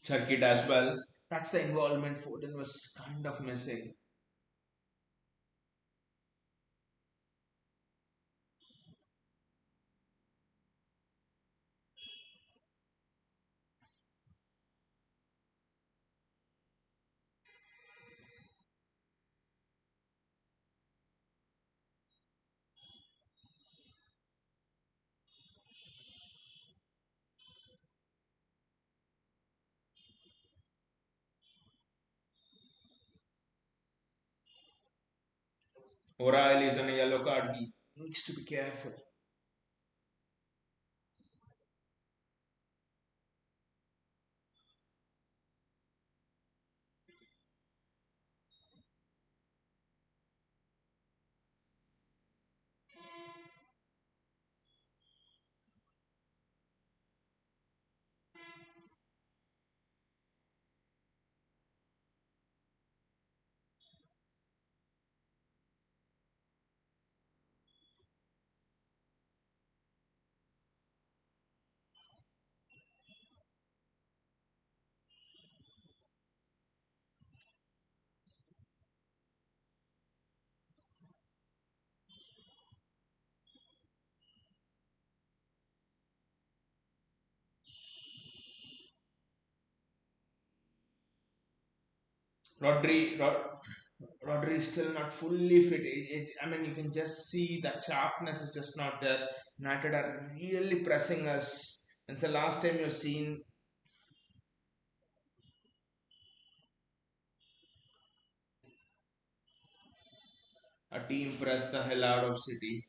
Circuit as well. That's the involvement Foden was kind of missing. O'Reilly is on a yellow card. He needs to be careful. Rodri, Rodri is still not fully fit. I mean, you can just see that sharpness is just not there. United are really pressing us. It's the last time you've seen a team press the hell out of City.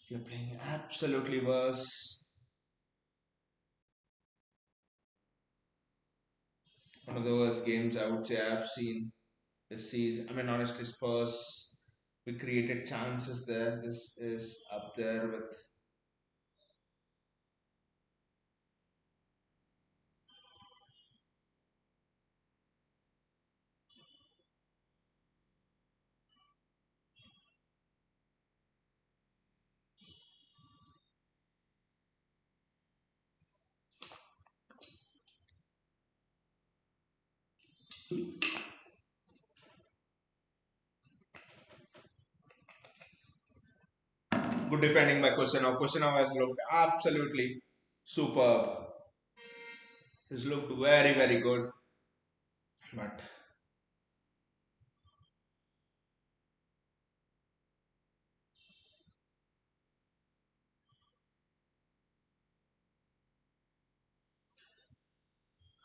You're playing absolutely worse. One of the worst games I would say I've seen this season. I mean, honestly, Spurs, we created chances there. This is up there with. Good defending by Kusanov. Kusanov has looked absolutely superb. He's looked very, very good. But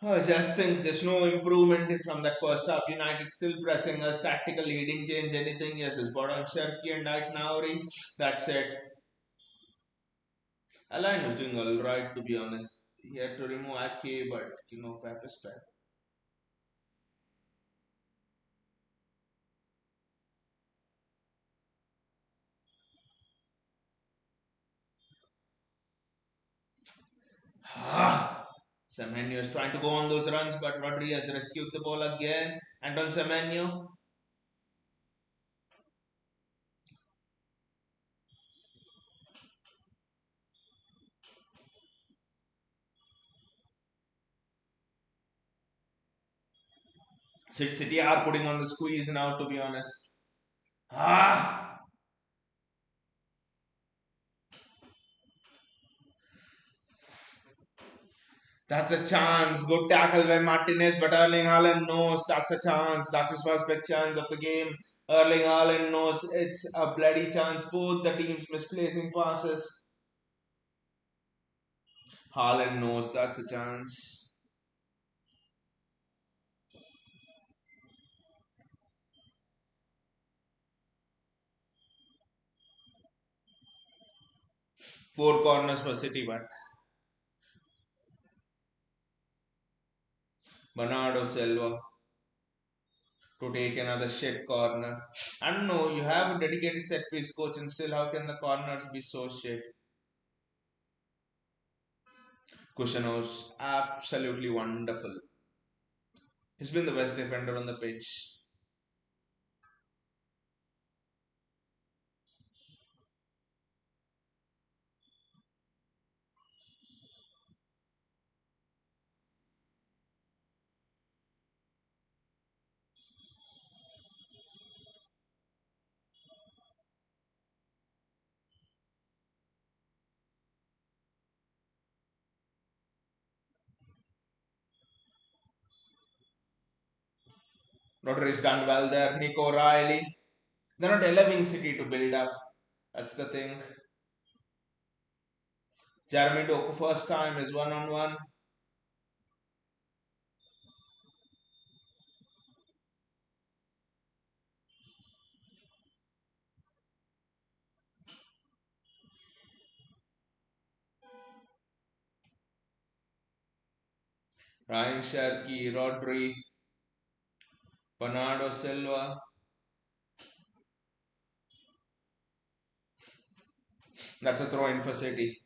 I just think there's no improvement from that first half. United still pressing us, tactical leading change, anything. Yes, it's Boran Sharki and Ait Nauri. That's it. Alain was doing alright, to be honest. He had to remove Ake, but Pep is Pep. Ah! Semenyo is trying to go on those runs, but Rodri has rescued the ball again. Anton Semenyo. City are putting on the squeeze now, to be honest. Ah! That's a chance. Good tackle by Martinez, but Erling Haaland knows that's a chance. That's his first big chance of the game. Erling Haaland knows it's a bloody chance. Both the teams misplacing passes. Haaland knows that's a chance. Four corners for City, but Bernardo Silva to take another shit corner. I don't know. You have a dedicated set piece coach, and still, how can the corners be so shit? Kushanov's absolutely wonderful. He's been the best defender on the pitch. Rodri's done well there. Nico Riley. They're not allowing City to build up. That's the thing. Jeremy Doku first time is one on one. Ryan Sharkey, Rodri, Bernardo Silva. That's a throw in for City.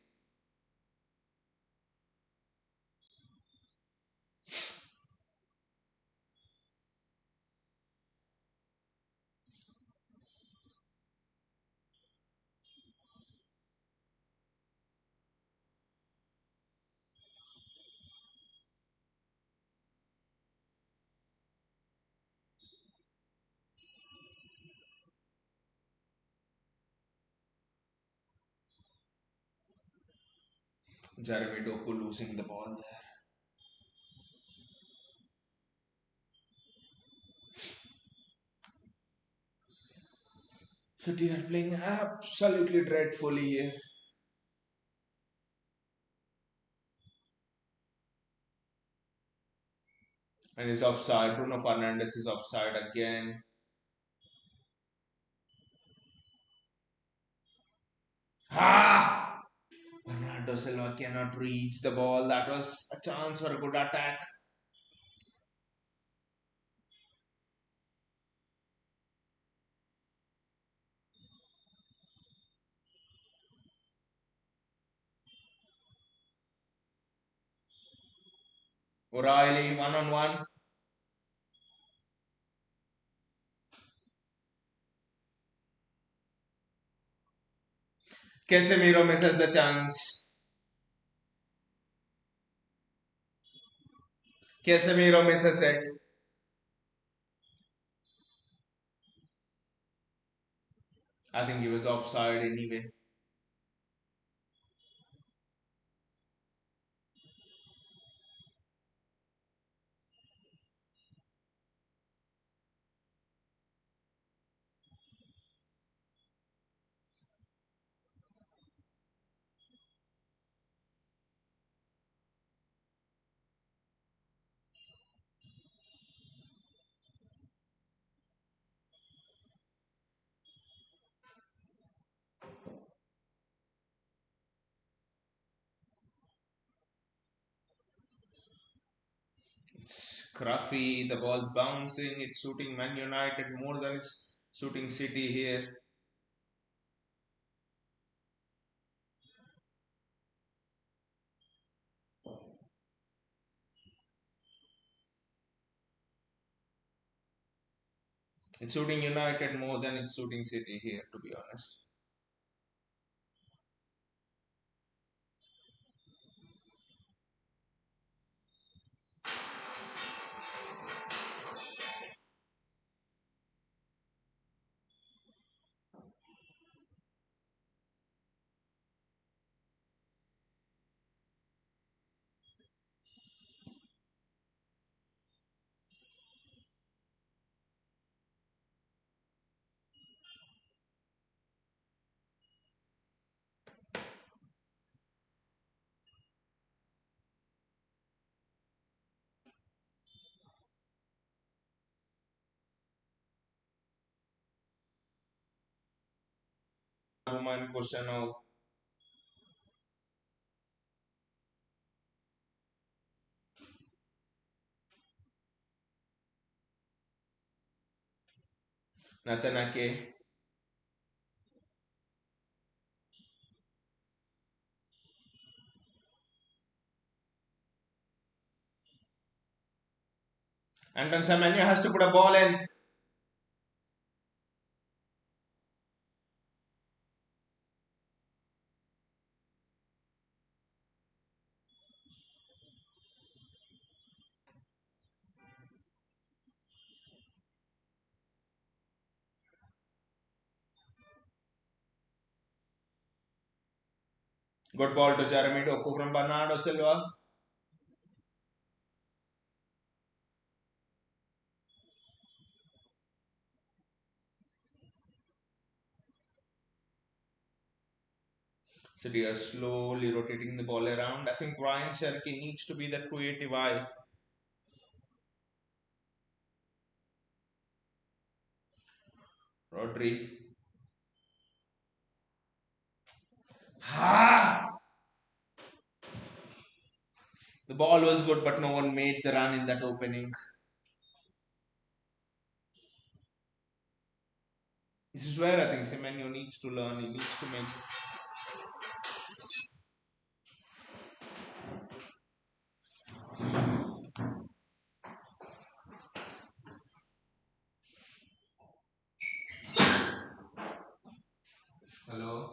Jeremy Doku losing the ball there. City are playing absolutely dreadfully here. And he's offside. Bruno Fernandes is offside again. Ha! Bernardo Silva cannot reach the ball. That was a chance for a good attack. O'Reilly 1-on-1. Casemiro misses the chance. Casemiro misses it. I think he was offside anyway. It's scruffy. The ball's bouncing. It's suiting Man United more than it's suiting City here. It's suiting United more than it's suiting City here, to be honest. Roman question of Nathan Ake. Anton Semenyo has to put a ball in. Good ball to Jeremy Doku from Bernardo Silva. City are slowly rotating the ball around. I think Ryan Sharkey needs to be the creative eye. Rodri. Ha! The ball was good, but no one made the run in that opening. This is where I think Semenyo needs to learn. He needs to make. Hello.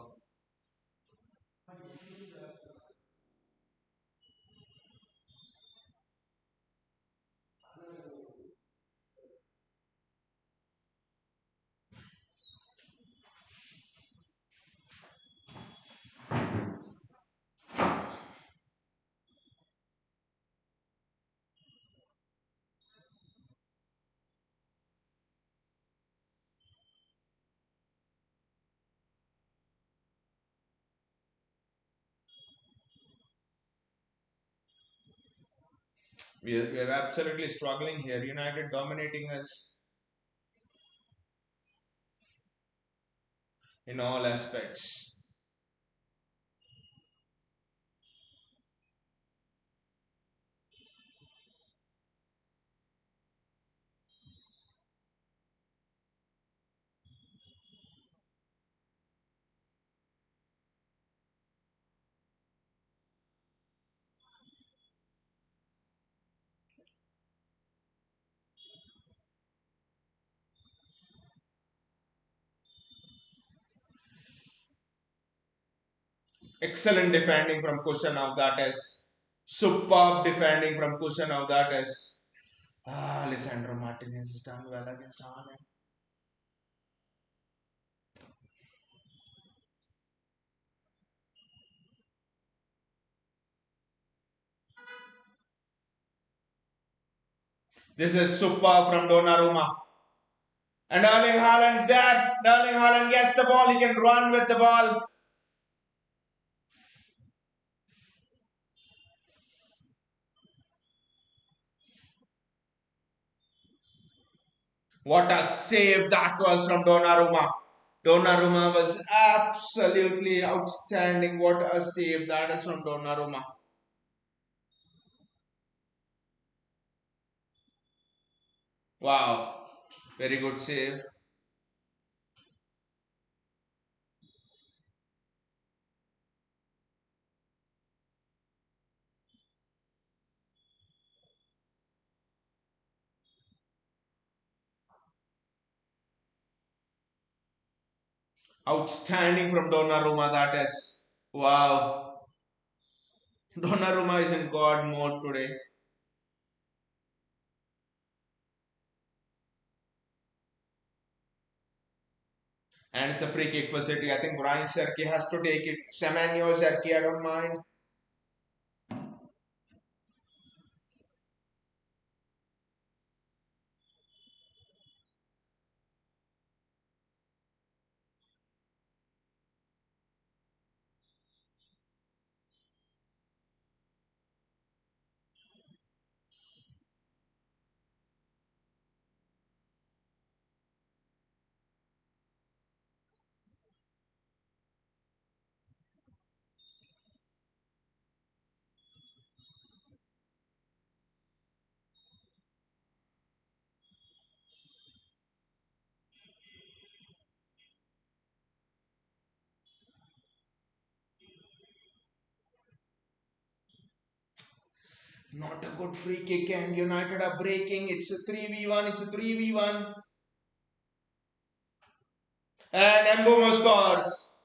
We are absolutely struggling here. United dominating us in all aspects. Excellent defending from Kushan. Now that is superb defending from Kushan. Now that is Lisandro Martinez has done well against Haaland. This is superb from Donnarumma. And Erling Haaland's there. Erling Haaland gets the ball. He can run with the ball. What a save that was from Donnarumma. Donnarumma was absolutely outstanding. What a save that is from Donnarumma. Wow. Very good save. Outstanding from Donnarumma that is. Wow. Donnarumma is in God mode today. And it's a free kick for City. I think Brian Sherky has to take it. Semenyo Sherky, I don't mind. Not a good free kick, and United are breaking. It's a 3v1. It's a 3v1. And Mbumo scores.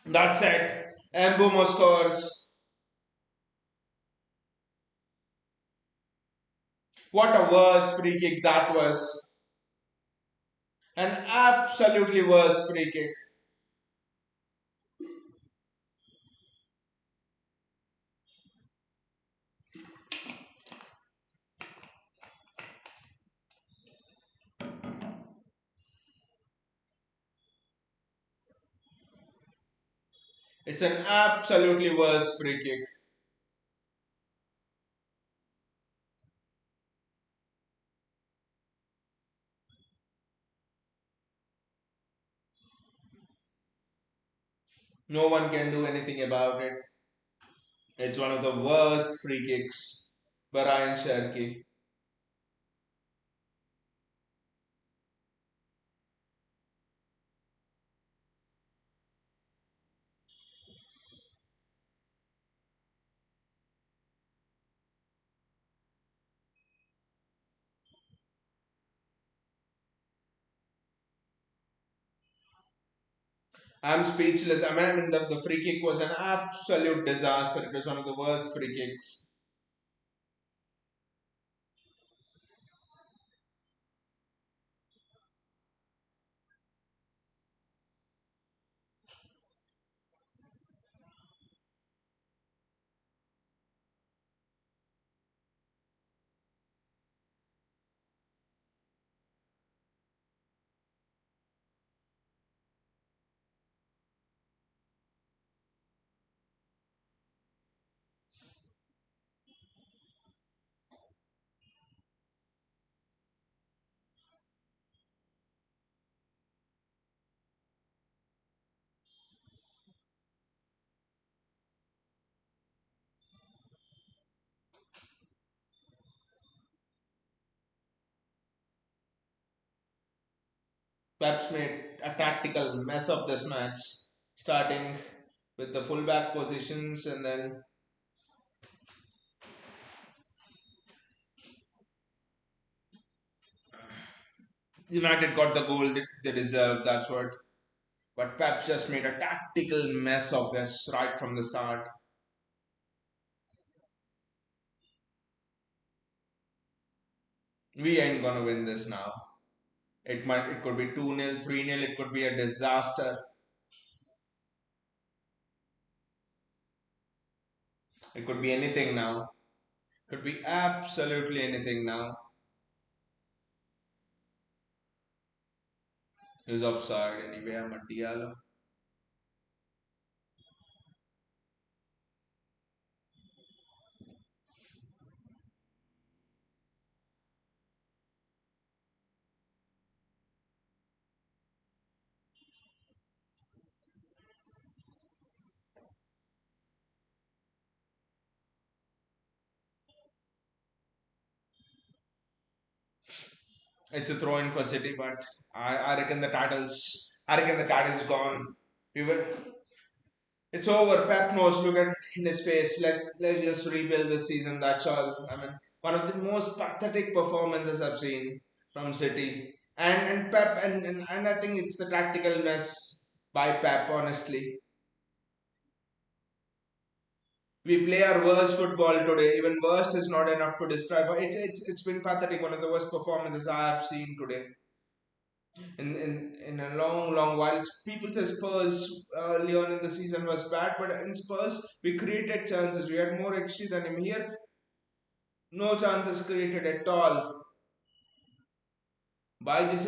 That's it. Mbumo scores. What a worse free kick that was. An absolutely worse free kick. It's an absolutely worse free kick. No one can do anything about it. It's one of the worst free kicks by Ryan Sherky. I'm speechless. I mean, the free kick was an absolute disaster. It was one of the worst free kicks. Pep's made a tactical mess of this match, starting with the fullback positions, and then United got the goal they deserved. That's what. But Pep just made a tactical mess of this right from the start. We ain't gonna win this now. It could be 2-0, 3-0, it could be a disaster. It could be anything now. Could be absolutely anything now. He was offside anyway, I'm a Diallo. It's a throw in for City, but I reckon the title's gone. We were It's over. Pep knows. Look at in his face. Let's just rebuild this season. That's all. I mean, one of the most pathetic performances I've seen from City. And Pep and I think it's the tactical mess by Pep. Honestly, we play our worst football today. Even worst is not enough to describe. But it's been pathetic. One of the worst performances I have seen today in a long while. People say Spurs early on in the season was bad, but in Spurs we created chances. We had more XG than him. Here, no chances created at all. By this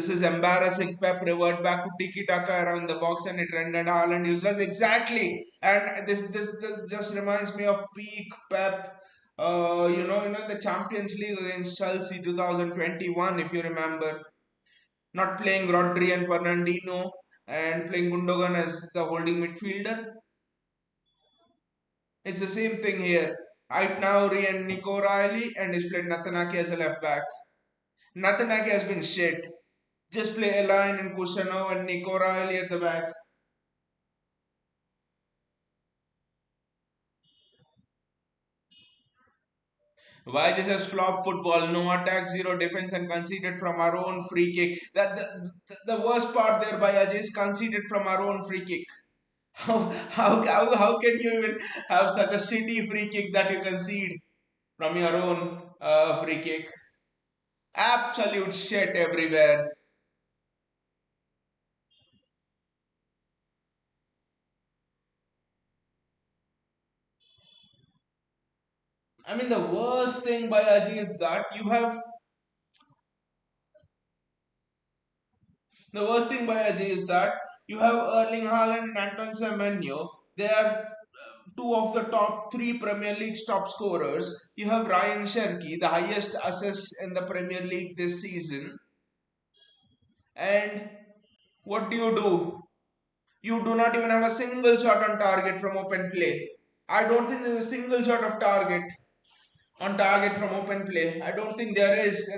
is embarrassing. Pep revert back to tiki taka around the box and it rendered Haaland useless. Exactly, and this just reminds me of peak Pep. The Champions League against Chelsea 2021, if you remember. Not playing Rodri and Fernandinho and playing Gundogan as the holding midfielder. It's the same thing here. Right now, and Nico Riley and he's played Natanaki as a left back. Natanaki has been shit. Just play a line and Kusano and Nico Riley at the back. Why this has flop football? No attack, zero defense, and conceded from our own free kick. The worst part there by Ajay is conceded from our own free kick. How can you even have such a shitty free kick that you concede from your own free kick? Absolute shit everywhere. I mean, the worst thing by Aji is that you have Erling Haaland and Anton Semenyo. They are two of the top three Premier League top scorers. You have Ryan Sherky, the highest assists in the Premier League this season, and What do you do? You do not even have a single shot on target from open play. I don't think there's a single shot of target on target from open play. I don't think there is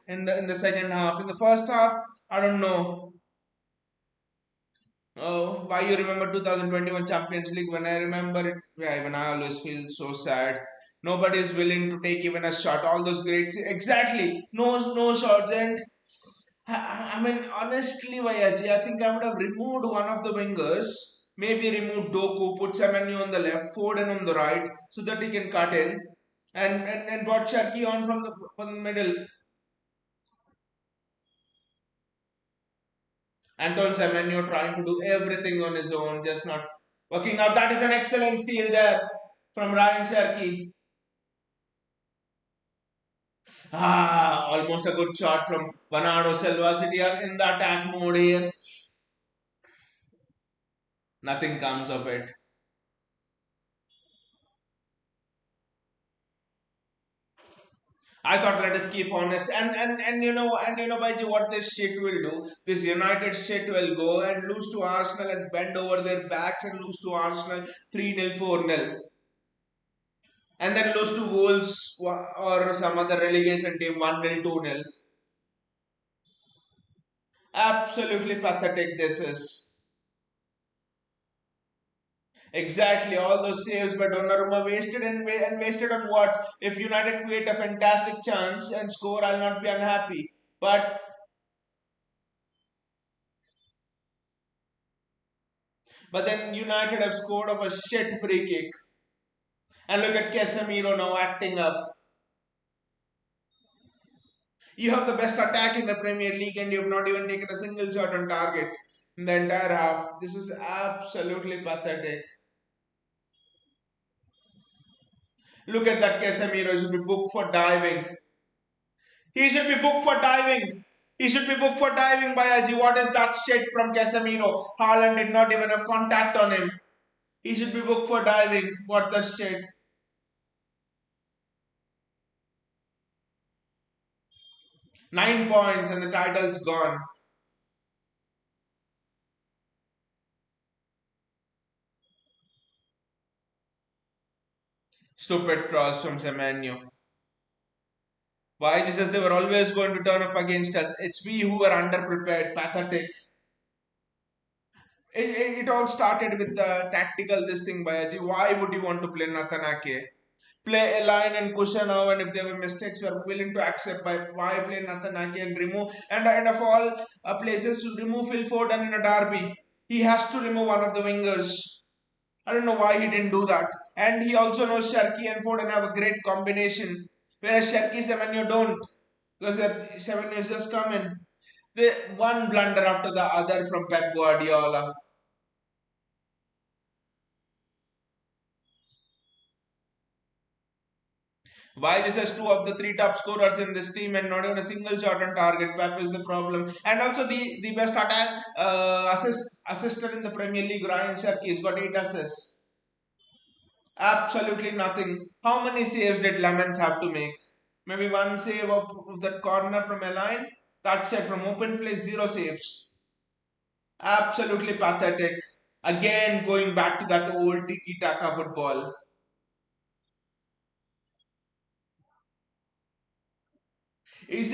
in the second half. In the first half, I don't know. Oh, why you remember 2021 Champions League? When I remember it, yeah, even I always feel so sad. Nobody is willing to take even a shot. All those greats, exactly. No shots. And I mean, honestly, Vayaji, I think I would have removed one of the wingers. Maybe remove Doku, put Semenyo on the left, Foden on the right, so that he can cut in, and brought Sharky on from the middle. Anton Semenyo trying to do everything on his own, just not working out. That is an excellent steal there from Ryan Sharkey. Almost a good shot from Bernardo Silva. City are in the attack mode here. Nothing comes of it. I thought let us keep honest and Baiji, what this shit will do. This United shit will go and lose to Arsenal and bend over their backs and lose to Arsenal 3-0, 4-0. And then lose to Wolves or some other relegation team 1-0, 2-0. Absolutely pathetic this is. Exactly, all those saves by Donnarumma wasted and wasted on what? If United create a fantastic chance and score, I'll not be unhappy. But then United have scored off a shit free kick. And look at Casemiro now acting up. You have the best attack in the Premier League and you have not even taken a single shot on target in the entire half. This is absolutely pathetic. Look at that Casemiro. He should be booked for diving. He should be booked for diving. He should be booked for diving by Aji. What is that shit from Casemiro? Haaland did not even have contact on him. He should be booked for diving. What the shit? 9 points and the title's gone. Stupid cross from Semenyo. Why? Jesus, they were always going to turn up against us. It's we who were underprepared, pathetic. It all started with the tactical this thing by Aji. Why would you want to play Natanake? Play a line and cushion now, and if there were mistakes, we are willing to accept. By why play Natanake and remove and of all places to remove Phil Foden in a derby? He has to remove one of the wingers. I don't know why he didn't do that. And he also knows Sharky and Foden have a great combination, whereas Sharky Semenyo don't, because their 7 years just come in. The one blunder after the other from Pep Guardiola. Why this has two of the three top scorers in this team and not even a single shot on target? Pep is the problem. And also the best attack assister in the Premier League, Ryan Sharkey, has got 8 assists. Absolutely nothing. How many saves did Lemons have to make? Maybe one save of that corner from a line. That's it. From open play, zero saves. Absolutely pathetic. Again, going back to that old tiki-taka football. Is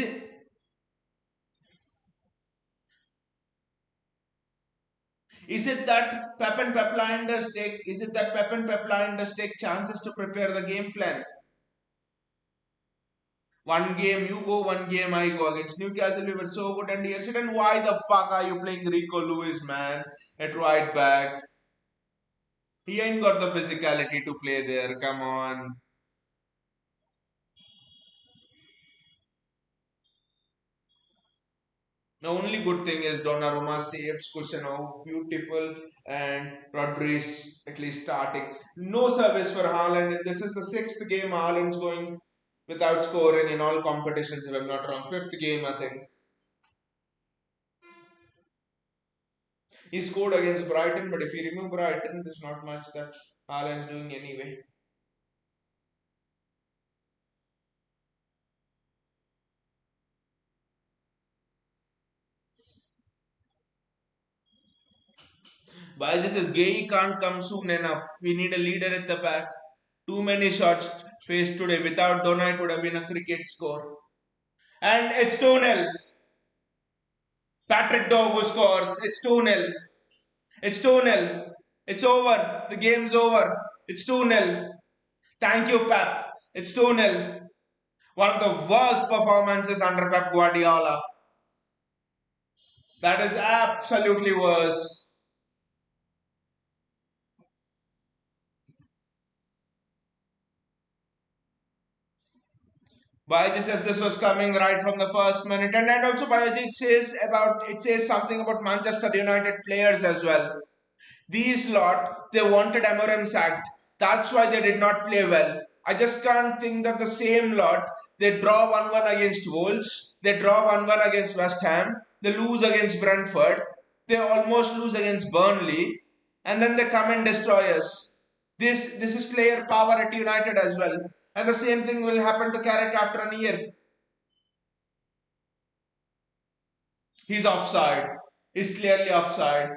it that Pep and Pep Blinders take? Is it that Pep and Pep Blinders take chances to prepare the game plan? One game you go, one game I go. Against Newcastle, we were so good, and here said, and why the fuck are you playing Rico Lewis, man, at right back? He ain't got the physicality to play there. Come on. The only good thing is Donnarumma saves Kusanov, beautiful, and Rodriguez at least starting. No service for Haaland. This is the sixth game Haaland's going without scoring in all competitions, if I'm not wrong. Fifth game, I think. He scored against Brighton, but if you remove Brighton, there's not much that Haaland's doing anyway. Baiji says Gay can't come soon enough. We need a leader at the back. Too many shots faced today. Without Dona, it would have been a cricket score. And it's 2-0. Patrick Dogu scores. It's 2-0. It's 2-0. It's over. The game's over. It's 2-0. Thank you, Pep. It's 2-0. One of the worst performances under Pep Guardiola. That is absolutely worse. Bayaji says this was coming right from the first minute, and also Bayaji it says something about Manchester United players as well. These lot they wanted Amorim sacked. That's why they did not play well. I just can't think that the same lot they draw 1-1 against Wolves, they draw 1-1 against West Ham, they lose against Brentford, they almost lose against Burnley, and then they come and destroy us. This is player power at United as well. And the same thing will happen to Carrick after a year. He's offside. He's clearly offside.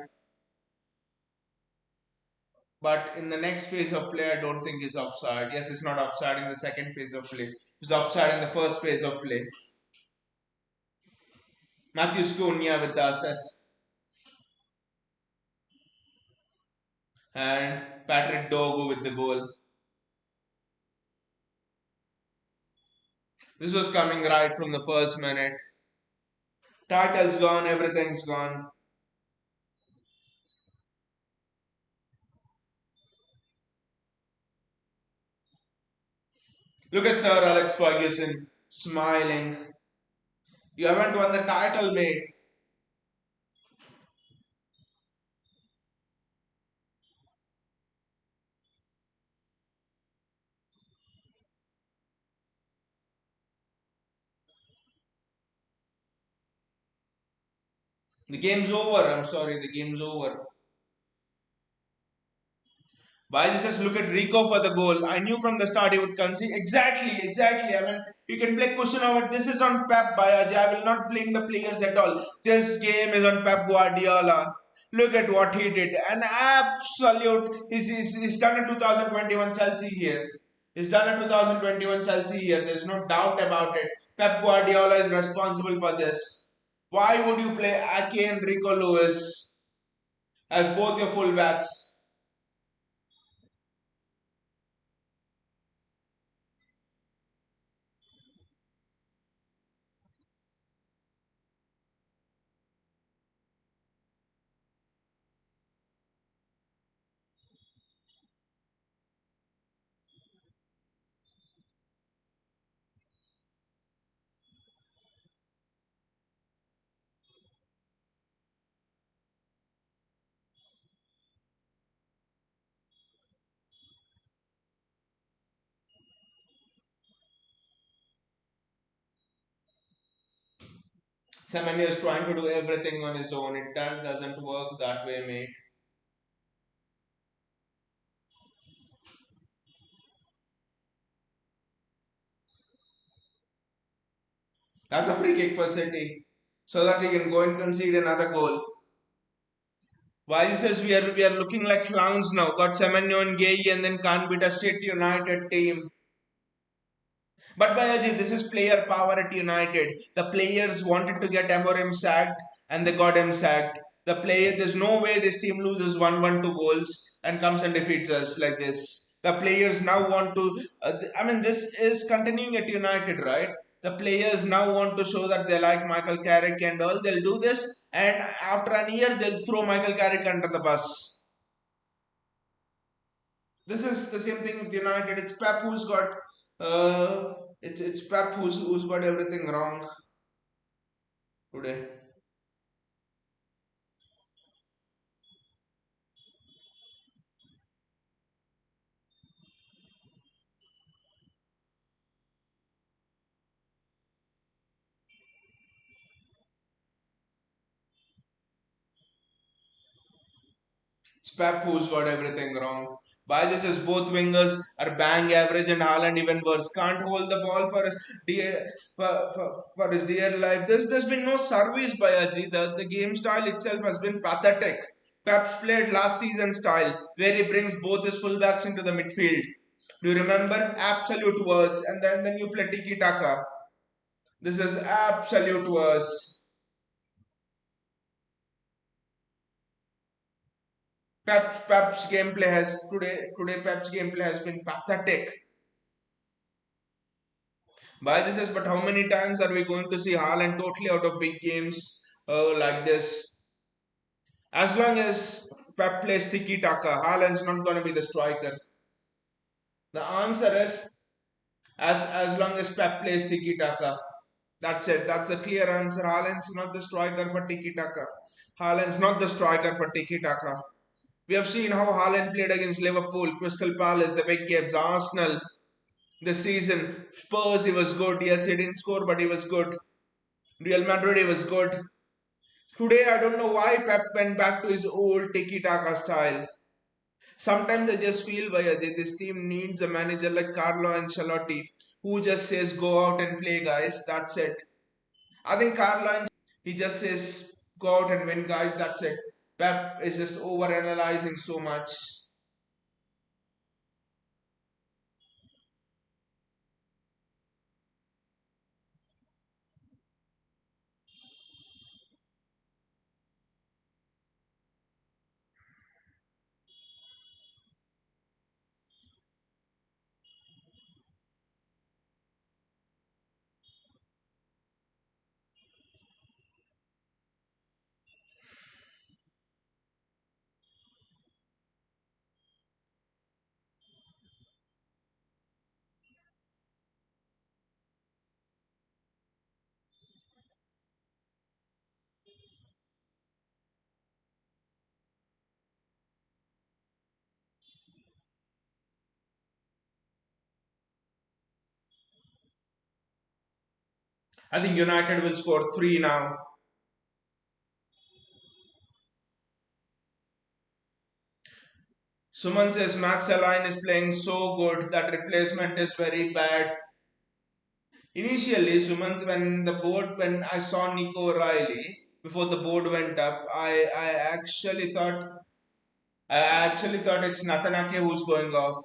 But in the next phase of play, I don't think he's offside. Yes, he's not offside in the second phase of play. He's offside in the first phase of play. Matthew Cunha with the assist. And Patrick Dogu with the goal. This was coming right from the first minute. Title's gone, everything's gone. Look at Sir Alex Ferguson smiling. You haven't won the title, mate. The game's over. I'm sorry, the game's over. Why just look at Rico for the goal? I knew from the start he would concede. Exactly. I mean, you can play question of it. This is on Pep Bayaji. I will not blame the players at all. This game is on Pep Guardiola. Look at what he did. An absolute. He's done in 2021 Chelsea here. He's done in 2021 Chelsea here. There's no doubt about it. Pep Guardiola is responsible for this. Why would you play Ake and Rico Lewis as both your fullbacks? Semenyo is trying to do everything on his own. It doesn't work that way, mate. That's a free kick for City. So that he can go and concede another goal. Why says we are looking like clowns now. Got Semenyo and Gay and then can't beat a City United team. But Bayaji, this is player power at United. The players wanted to get Amorim sacked and they got him sacked. There's no way this team loses 1-1 2 goals and comes and defeats us like this. The players now want to, this is continuing at United, right? The players now want to show that they like Michael Carrick and all. They'll do this, and after a year, they'll throw Michael Carrick under the bus. This is the same thing with United. It's Pep who's got it's Pep who's got everything wrong today. It's Pep who's got everything wrong. Bayer says both wingers are bang average and Haaland even worse. Can't hold the ball for his dear life. There's been no service by Aji. The game style itself has been pathetic. Pep's played last season style, where he brings both his fullbacks into the midfield. Do you remember? Absolute worst. And then you play Tiki Taka. This is absolute worst. Pep's gameplay has today Pep's gameplay has been pathetic. By this is, but how many times are we going to see Haaland totally out of big games like this? As long as Pep plays tiki taka, Haaland's not going to be the striker. The answer is as long as Pep plays tiki taka. That's it. That's the clear answer. Haaland's not the striker for tiki taka. Haaland's not the striker for tiki taka. We have seen how Haaland played against Liverpool, Crystal Palace, the big games, Arsenal this season. Spurs, he was good. Yes, he didn't score, but he was good. Real Madrid, he was good. Today, I don't know why Pep went back to his old tiki-taka style. Sometimes I just feel, Ajay, this team needs a manager like Carlo Ancelotti who just says, go out and play, guys. That's it. I think Carlo Ancelotti, he just says, go out and win, guys. That's it. Pep is just over analyzing so much. I think United will score three now. Suman says Max Align is playing so good that replacement is very bad. Initially, Sumant, when I saw Nico O'Reilly before the board went up, I actually thought it's Natanake who's going off.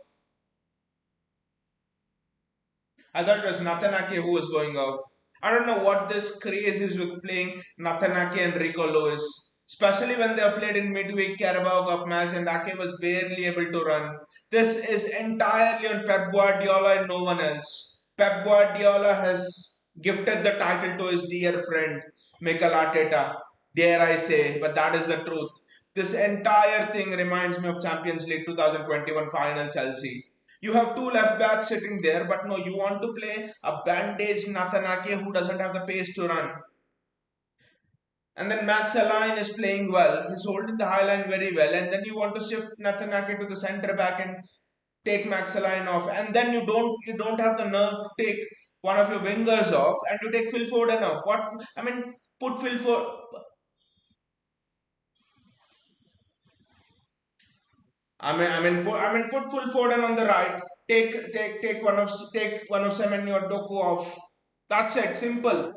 I thought it was Natanake who was going off. I don't know what this craze is with playing Natanake and Rico Lewis. Especially when they have played in midweek Carabao Cup match and Ake was barely able to run. This is entirely on Pep Guardiola and no one else. Pep Guardiola has gifted the title to his dear friend Mikel Arteta. Dare I say, but that is the truth. This entire thing reminds me of Champions League 2021 final Chelsea. You have two left backs sitting there, but no, you want to play a bandaged Natanake who doesn't have the pace to run. And then Max Align is playing well. He's holding the high line very well. And then you want to shift Natanake to the centre back and take Max Align off. And then you don't have the nerve to take one of your wingers off and you take Phil Foden off. What I mean, put Phil Foden. Put Phil Foden on the right. Take one of Semenyo Doku off. That's it. Simple.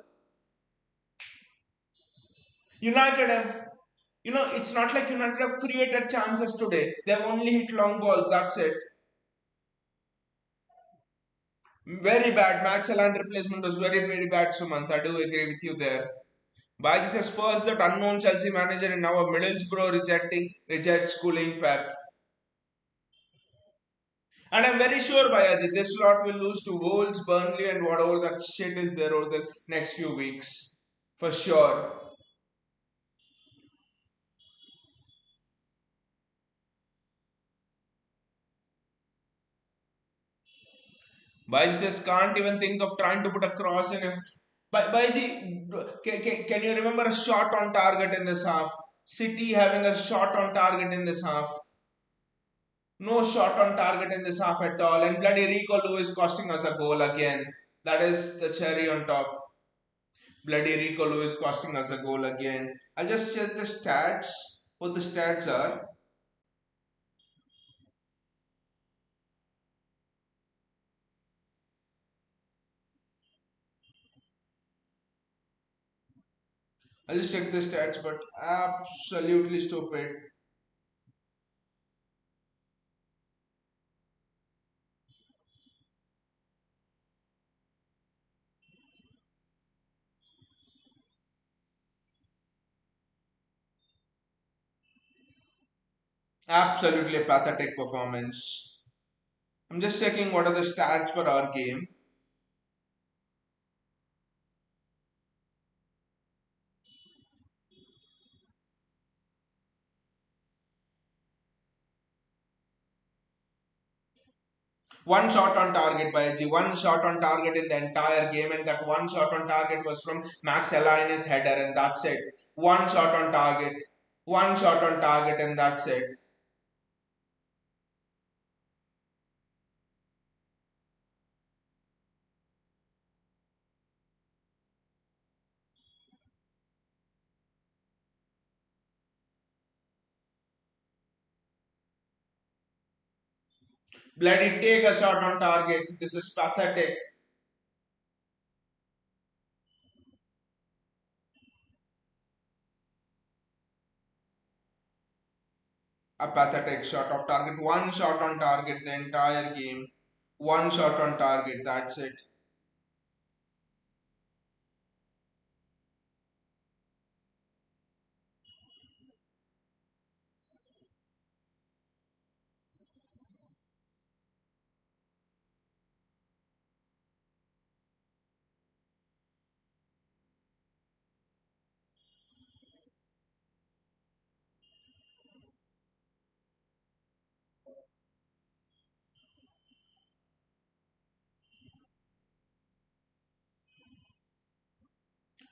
United have, it's not like United have created chances today. They've only hit long balls. That's it. Very bad. Max Allen replacement was very, very bad, Sumant. I do agree with you there. Bajis says first that unknown Chelsea manager and now a Middlesbrough rejects cooling Pep. And I'm very sure, Bayaji, this lot will lose to Wolves, Burnley, and whatever that shit is there over the next few weeks. For sure. Baiji says can't even think of trying to put a cross in him. Baiji, can you remember a shot on target in this half? City having a shot on target in this half. No shot on target in this half at all. And bloody Rico Lewis costing us a goal again. That is the cherry on top. Bloody Rico Lewis costing us a goal again. I'll just check the stats. What the stats are. I'll just check the stats, but absolutely stupid. Absolutely a pathetic performance. I'm just checking what are the stats for our game. One shot on target by G, one shot on target in the entire game, and that one shot on target was from Max Alliance's header, and that's it. One shot on target, one shot on target, and that's it. Bloody take a shot on target. This is pathetic. A pathetic shot of target. One shot on target the entire game. One shot on target. That's it.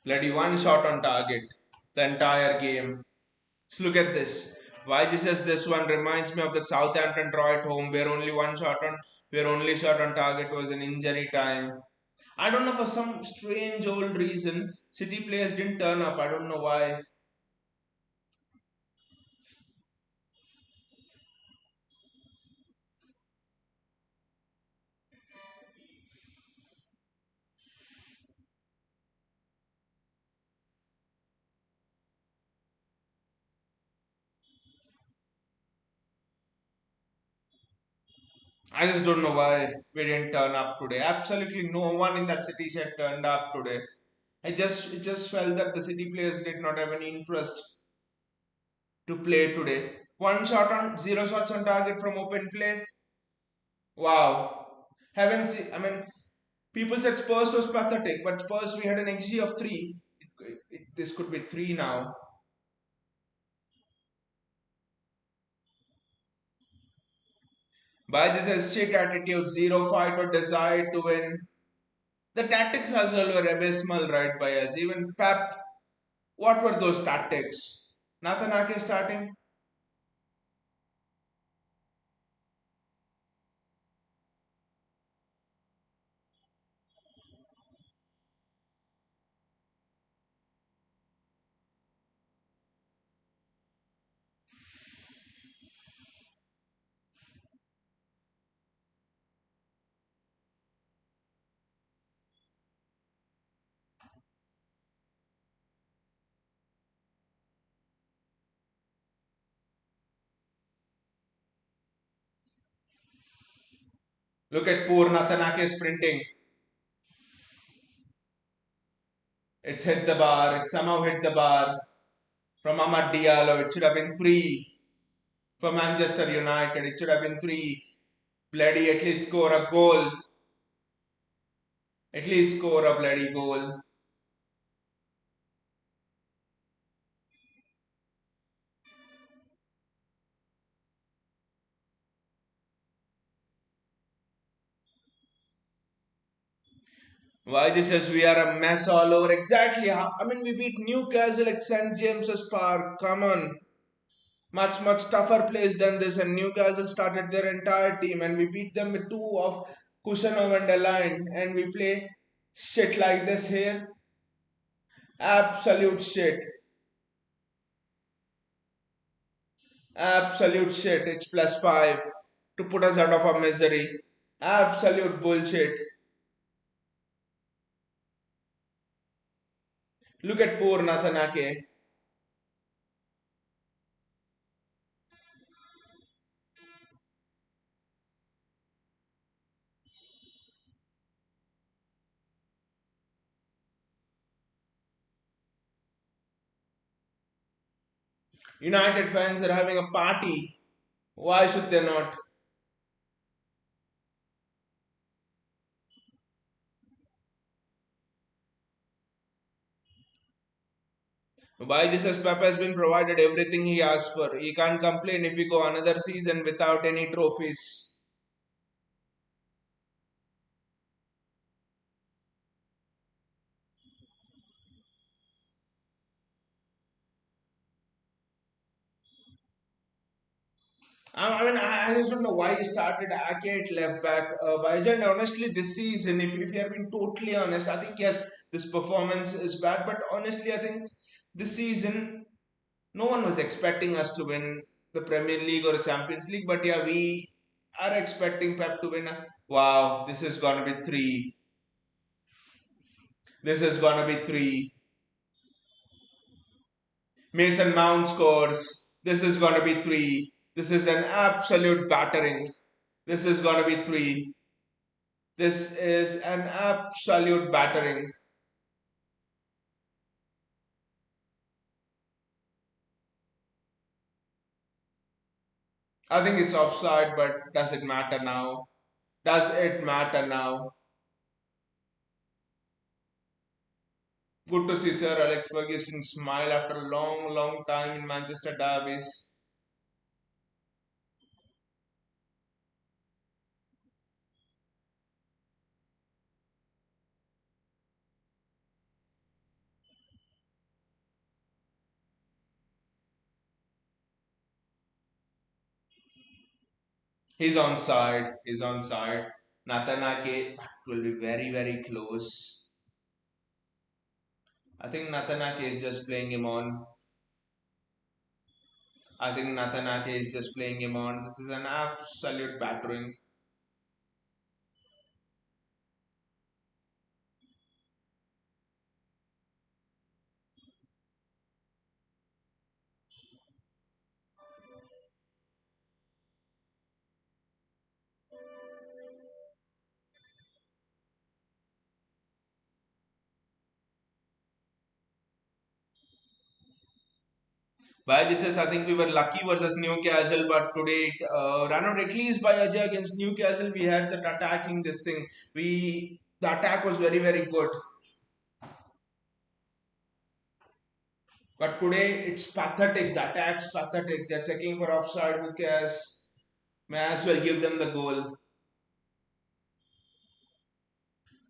Bloody one shot on target the entire game. So look at this. Why this says this one reminds me of the Southampton draw at home where only shot on target was an injury time. I don't know for some strange old reason City players didn't turn up. I don't know why. I just don't know why we didn't turn up today. Absolutely no one in that City set turned up today. I just felt that the City players did not have any interest to play today. One shot on zero shots on target from open play. Wow. Haven't seen. I mean, people said Spurs was pathetic, but Spurs we had an XG of three. This could be three now. By this has shit attitude, zero fight or desire to win. The tactics as well were abysmal, right, by us. Even Pep, what were those tactics? Nathanake starting? Look at poor Nathanake sprinting. It's hit the bar. It somehow hit the bar from Ahmad Diallo. It should have been three for Manchester United. It should have been three. Bloody at least score a goal. At least score a bloody goal. Why this says we are a mess all over? Exactly. I mean, we beat Newcastle at St James's Park. Come on. Much tougher place than this. And Newcastle started their entire team and we beat them with two of Kusanov and Align. And we play shit like this here. Absolute shit. Absolute shit. It's plus five to put us out of our misery. Absolute bullshit. Look at poor Nathanake. United fans are having a party. Why should they not? Why Jesus Pep has been provided everything he asked for. He can't complain if we go another season without any trophies. I just don't know why he started Ake at left back. Baijan, honestly, this season, if you have been totally honest, I think yes, this performance is bad. But honestly, I think this season, no one was expecting us to win the Premier League or a Champions League. But yeah, we are expecting Pep to win. Wow, this is gonna be three. This is gonna be three. Mason Mount scores. This is gonna be three. This is an absolute battering. This is gonna be three. This is an absolute battering. I think it's offside, but does it matter now? Does it matter now? Good to see Sir Alex Ferguson smile after a long, long time in Manchester derbies. He's on side. He's on side. Natanake, that will be very, very close. I think Natanake is just playing him on. I think Natanake is just playing him on. This is an absolute battering. By Jesus, I think we were lucky versus Newcastle, but today it ran out at least by Ajay against Newcastle. We had that attacking this thing. The attack was very very good, but today it's pathetic. The attack's pathetic. They're checking for offside. Who cares? May as well give them the goal.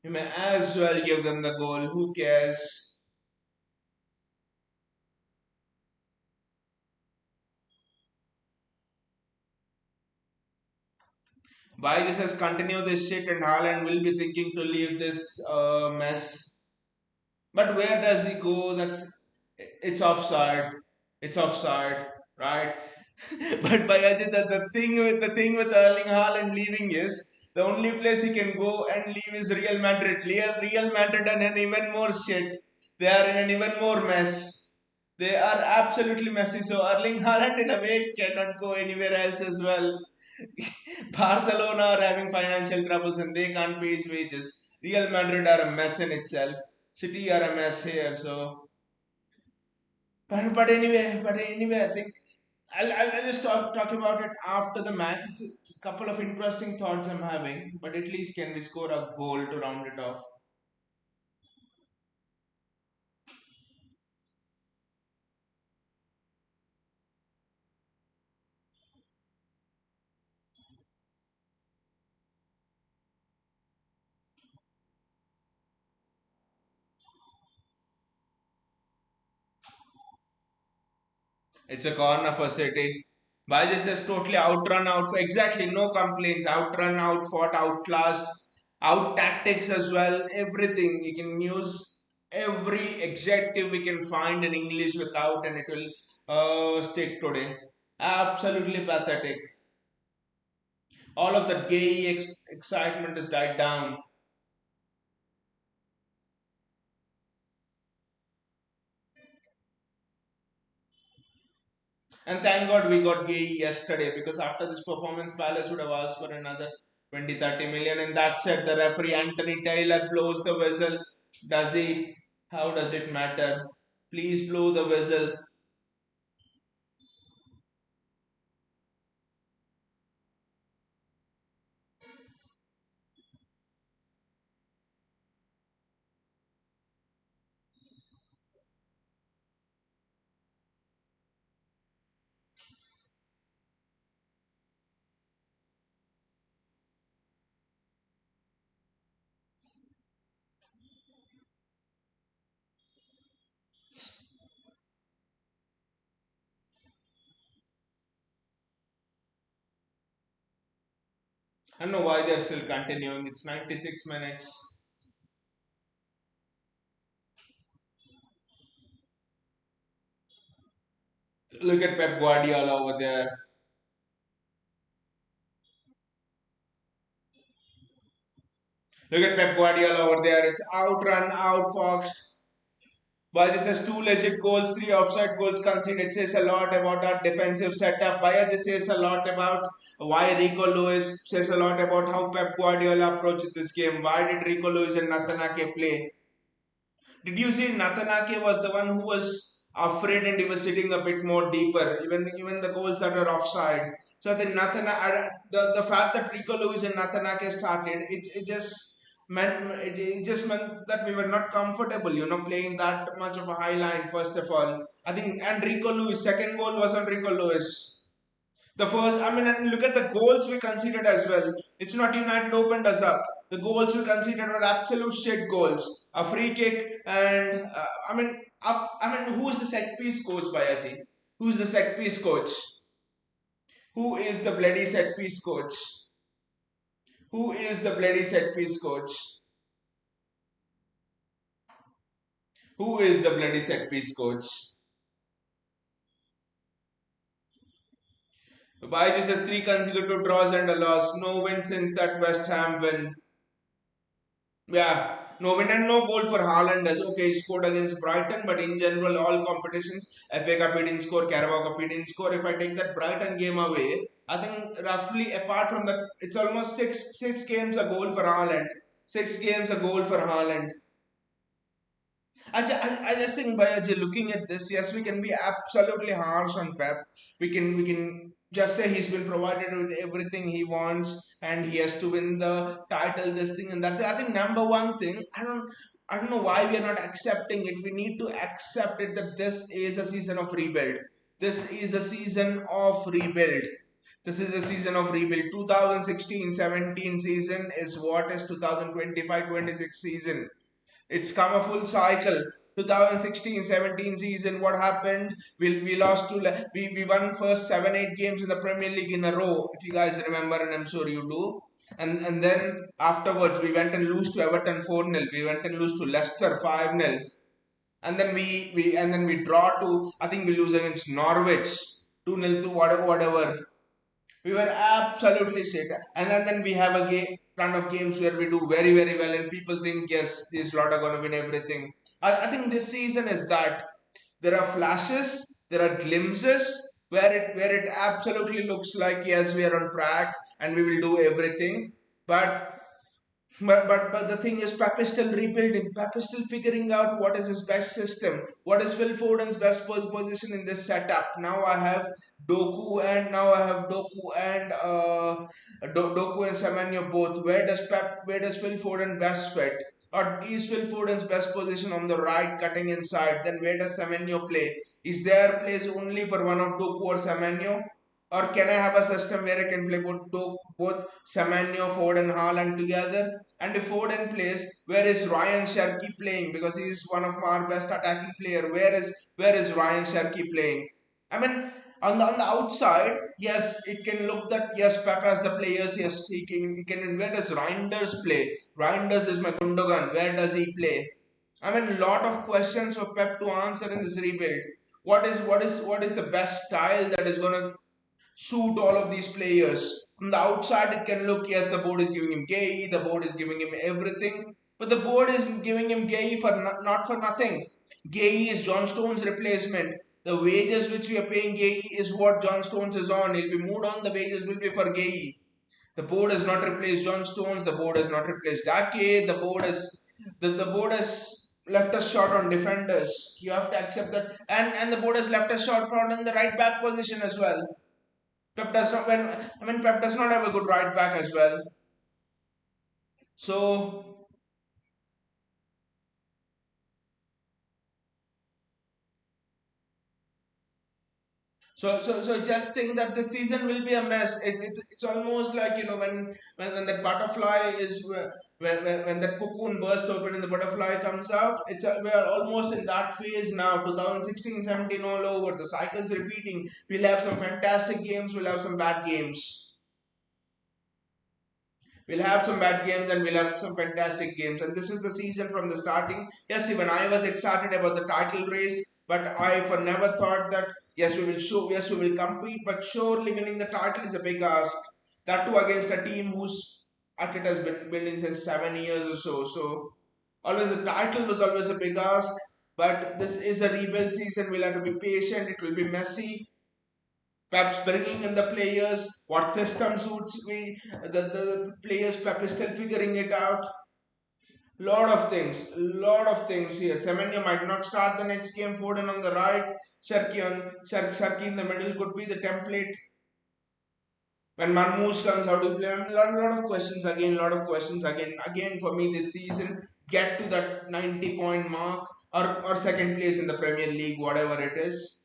You may as well give them the goal. Who cares? Why Jesus continue this shit and Haaland will be thinking to leave this mess. But where does he go? It's offside. It's offside, right? But Bayajit, the thing with Erling Haaland leaving is the only place he can go and leave is Real Madrid. Real Madrid are in an even more shit. They are in an even more mess. They are absolutely messy. So Erling Haaland in a way cannot go anywhere else as well. Barcelona are having financial troubles and they can't pay his wages. Real Madrid are a mess in itself. City are a mess here. So, but anyway, I think I'll just talk about it after the match. It's a couple of interesting thoughts I'm having, but at least can we score a goal to round it off? It's a corner for City. Bajes has totally outrun, out exactly no complaints. Outrun, outfought, outclassed, out tactics as well. Everything you can use every adjective we can find in English without, and it will stick today. Absolutely pathetic. All of that gay excitement has died down. And thank God we got gay yesterday because after this performance, Palace would have asked for another 20, 30 million. And that's it. The referee Anthony Taylor blows the whistle. Does he? How does it matter? Please blow the whistle. I don't know why they're still continuing. It's 96 minutes. Look at Pep Guardiola over there. Look at Pep Guardiola over there. It's outrun, outfoxed. While this has two legit goals, three offside goals conceded, it says a lot about our defensive setup. Baya just says a lot about why Rico Lewis, says a lot about how Pep Guardiola approached this game. Why did Rico Lewis and Natanake play? Did you see Natanake was the one who was afraid and he was sitting a bit more deeper, even the goals that were offside. So I think the fact that Rico Lewis and Natanake started, it just meant that we were not comfortable, playing that much of a high line. First of all, I think, and Rico Lewis, second goal was on Rico Lewis. The first, I mean, and look at the goals we conceded as well. It's not United opened us up. The goals we conceded were absolute shit goals. A free kick, and who is the set piece coach, Bayaji? Who's the set piece coach? Who is the bloody set piece coach? Who is the bloody set piece coach? Who is the bloody set piece coach? Bayaji says three consecutive draws and a loss. No win since that West Ham win. Yeah, no win and no goal for Haaland. As okay, he scored against Brighton, but in general, all competitions, FA Cup he didn't score, Carabao Cup he didn't score. If I take that Brighton game away, I think roughly apart from that, it's almost six games a goal for Haaland. 6 games a goal for Haaland. I just think by looking at this, yes, we can be absolutely harsh on Pep. We can just say he's been provided with everything he wants and he has to win the title, this thing and that. I think number one thing, I don't know why we are not accepting it. We need to accept it that this is a season of rebuild. This is a season of rebuild. This is a season of rebuild. 2016-17 season is what is 2025-26 season. It's come a full cycle. 2016-17 season, what happened? We lost to we won first 7-8 games in the Premier League in a row, if you guys remember, and I'm sure you do. And then afterwards we went and lose to Everton 4-0. We went and lose to Leicester 5-0. And then we draw to, I think we lose against Norwich 2-0 to whatever. We were absolutely shit. And then we have a run of games where we do very, very well, and people think, yes, this lot are going to win everything. I think this season is that there are flashes, there are glimpses where it absolutely looks like, yes, we are on track and we will do everything. But but the thing is, Pep is still rebuilding. Pep is still figuring out what is his best system. What is Phil Foden's best position in this setup? Now I have Doku and Doku and Semenyo both. Where does Phil Foden best fit? Or is Phil Foden's best position on the right, cutting inside? Then where does Semenyo play? Is there place only for one of Doku or Semenyo? Or can I have a system where I can play both Semenyo, Ford and Haaland together? And if Foden plays, where is Ryan Sharkey playing? Because he is one of our best attacking player. Where is Ryan Sharkey playing? I mean, on the outside, yes, it can look that yes, Pep has the players. Yes, he can. Where does Reinders play? Reinders is my Gundogan. Where does he play? I mean, lot of questions for Pep to answer in this rebuild. What is the best style that is gonna suit all of these players. From the outside, it can look, yes, the board is giving him Gay, the board is giving him everything, but the board is giving him Gay for not for nothing. Gay is John Stones' replacement. The wages which we are paying Gay is what John Stones is on. He'll be moved on, the wages will be for Gay. The board has not replaced John Stones, the board has not replaced Dake, the board has left us short on defenders. You have to accept that. And the board has left us short on in the right back position as well. Pep does not have a good right back as well. So so just think that the season will be a mess. It's almost like when that butterfly is when that cocoon bursts open and the butterfly comes out. We are almost in that phase now. 2016-17 all over. The cycle's repeating. We'll have some fantastic games. We'll have some bad games. We'll have some bad games and we'll have some fantastic games. And this is the season from the starting. Yes, even I was excited about the title race, but I for never thought that yes we will compete, but surely winning the title is a big ask. That too against a team whose at it has been building since 7 years or so. So always the title was always a big ask. But this is a rebuild season. We'll have to be patient. It will be messy. Pep's bringing in the players, what system suits the players. Pep is still figuring it out. Lot of things here. Semenyo might not start the next game. Foden on the right, Sharky in the middle could be the template. When Marmoush comes, how do you play? I mean, lot of questions again, lot of questions again. For me, this season, get to that 90-point mark or second place in the Premier League, whatever it is.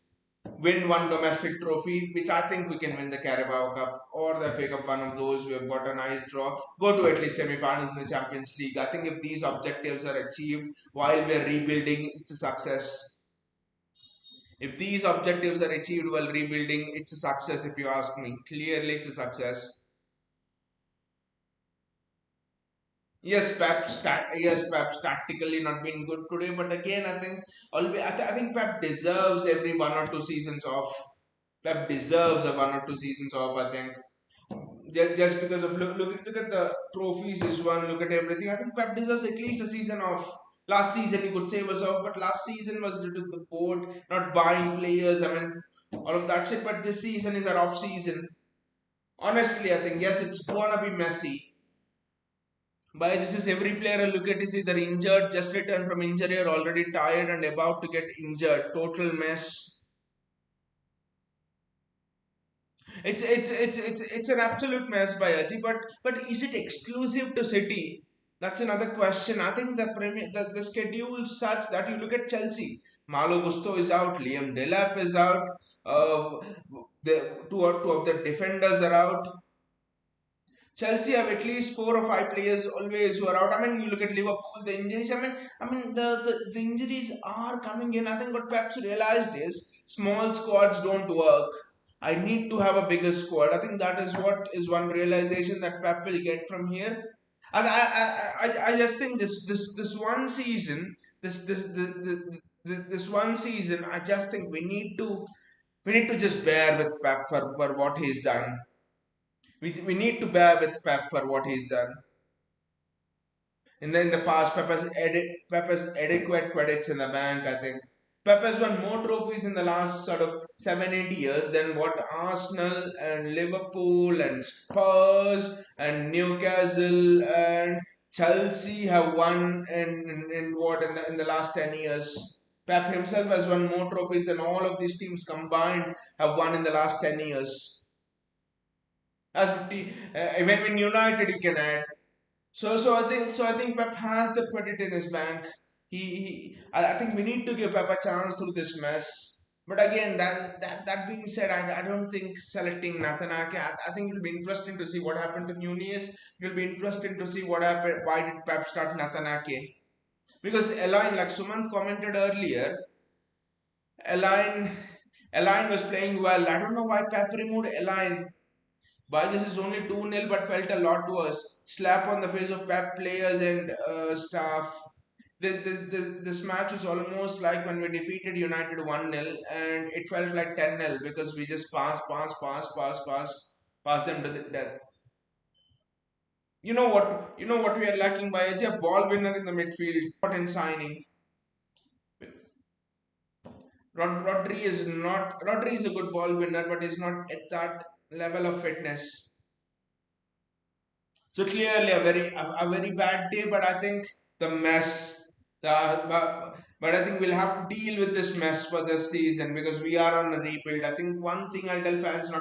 Win one domestic trophy, which I think we can win the Carabao Cup or the FA Cup, one of those. We have got a nice draw. Go to at least semi-finals in the Champions League. I think if these objectives are achieved while we are rebuilding, it's a success. If these objectives are achieved while rebuilding, it's a success. If you ask me, clearly it's a success. Pep's tactically not been good today, but again, I think I think Pep deserves every 1 or 2 seasons off. Pep deserves a 1 or 2 seasons off. I think just because of look at the trophies he's won, look at everything. I think Pep deserves at least a season off. Last season you could say was off, but last season was due to the board not buying players. I mean, all of that shit. But this season is an off season. Honestly, I think yes, it's gonna be messy. By this is every player I look at is either injured, just returned from injury, or already tired and about to get injured. Total mess. It's an absolute mess by Aji. But is it exclusive to City? That's another question. I think the schedule is such that you look at Chelsea. Malo Gusto is out. Liam Delap is out. Uh, the two of the defenders are out. Chelsea have at least 4 or 5 players always who are out. I mean, you look at Liverpool, the injuries. The injuries are coming in. I think what Pep's realized is small squads don't work. I need to have a bigger squad. I think that is what is one realization that Pep will get from here. And I just think this one season, this one season, I just think we need to just bear with Pep for what he's done. We need to bear with Pep for what he's done. In the past, Pep has adequate credits in the bank, I think. Pep has won more trophies in the last sort of 7 8 years than what Arsenal and Liverpool and Spurs and Newcastle and Chelsea have won in the last 10 years. Pep himself has won more trophies than all of these teams combined have won in the last 10 years. As 50, even in United you can add. I think Pep has the credit in his bank. I think we need to give Pep a chance through this mess. But again, that being said, I don't think selecting Nathan Ake. I think it'll be interesting to see what happened to Nunez. It'll be interesting to see what happened. Why did Pep start Nathan Ake? Because Elaine, like Sumant commented earlier, Elaine, Elaine was playing well. I don't know why Pep removed Elaine. This is only 2-0 but felt a lot worse. Slap on the face of Pep players and staff. This match was almost like when we defeated United 1-0 and it felt like 10-0 because we just pass them to the death. You know what we are lacking by a ball winner in the midfield. Important signing. Rodri is a good ball winner but is not at that level of fitness. So clearly a very bad day, but I think the mess, but I think we'll have to deal with this mess for this season because we are on a rebuild. I think one thing I'll tell fans not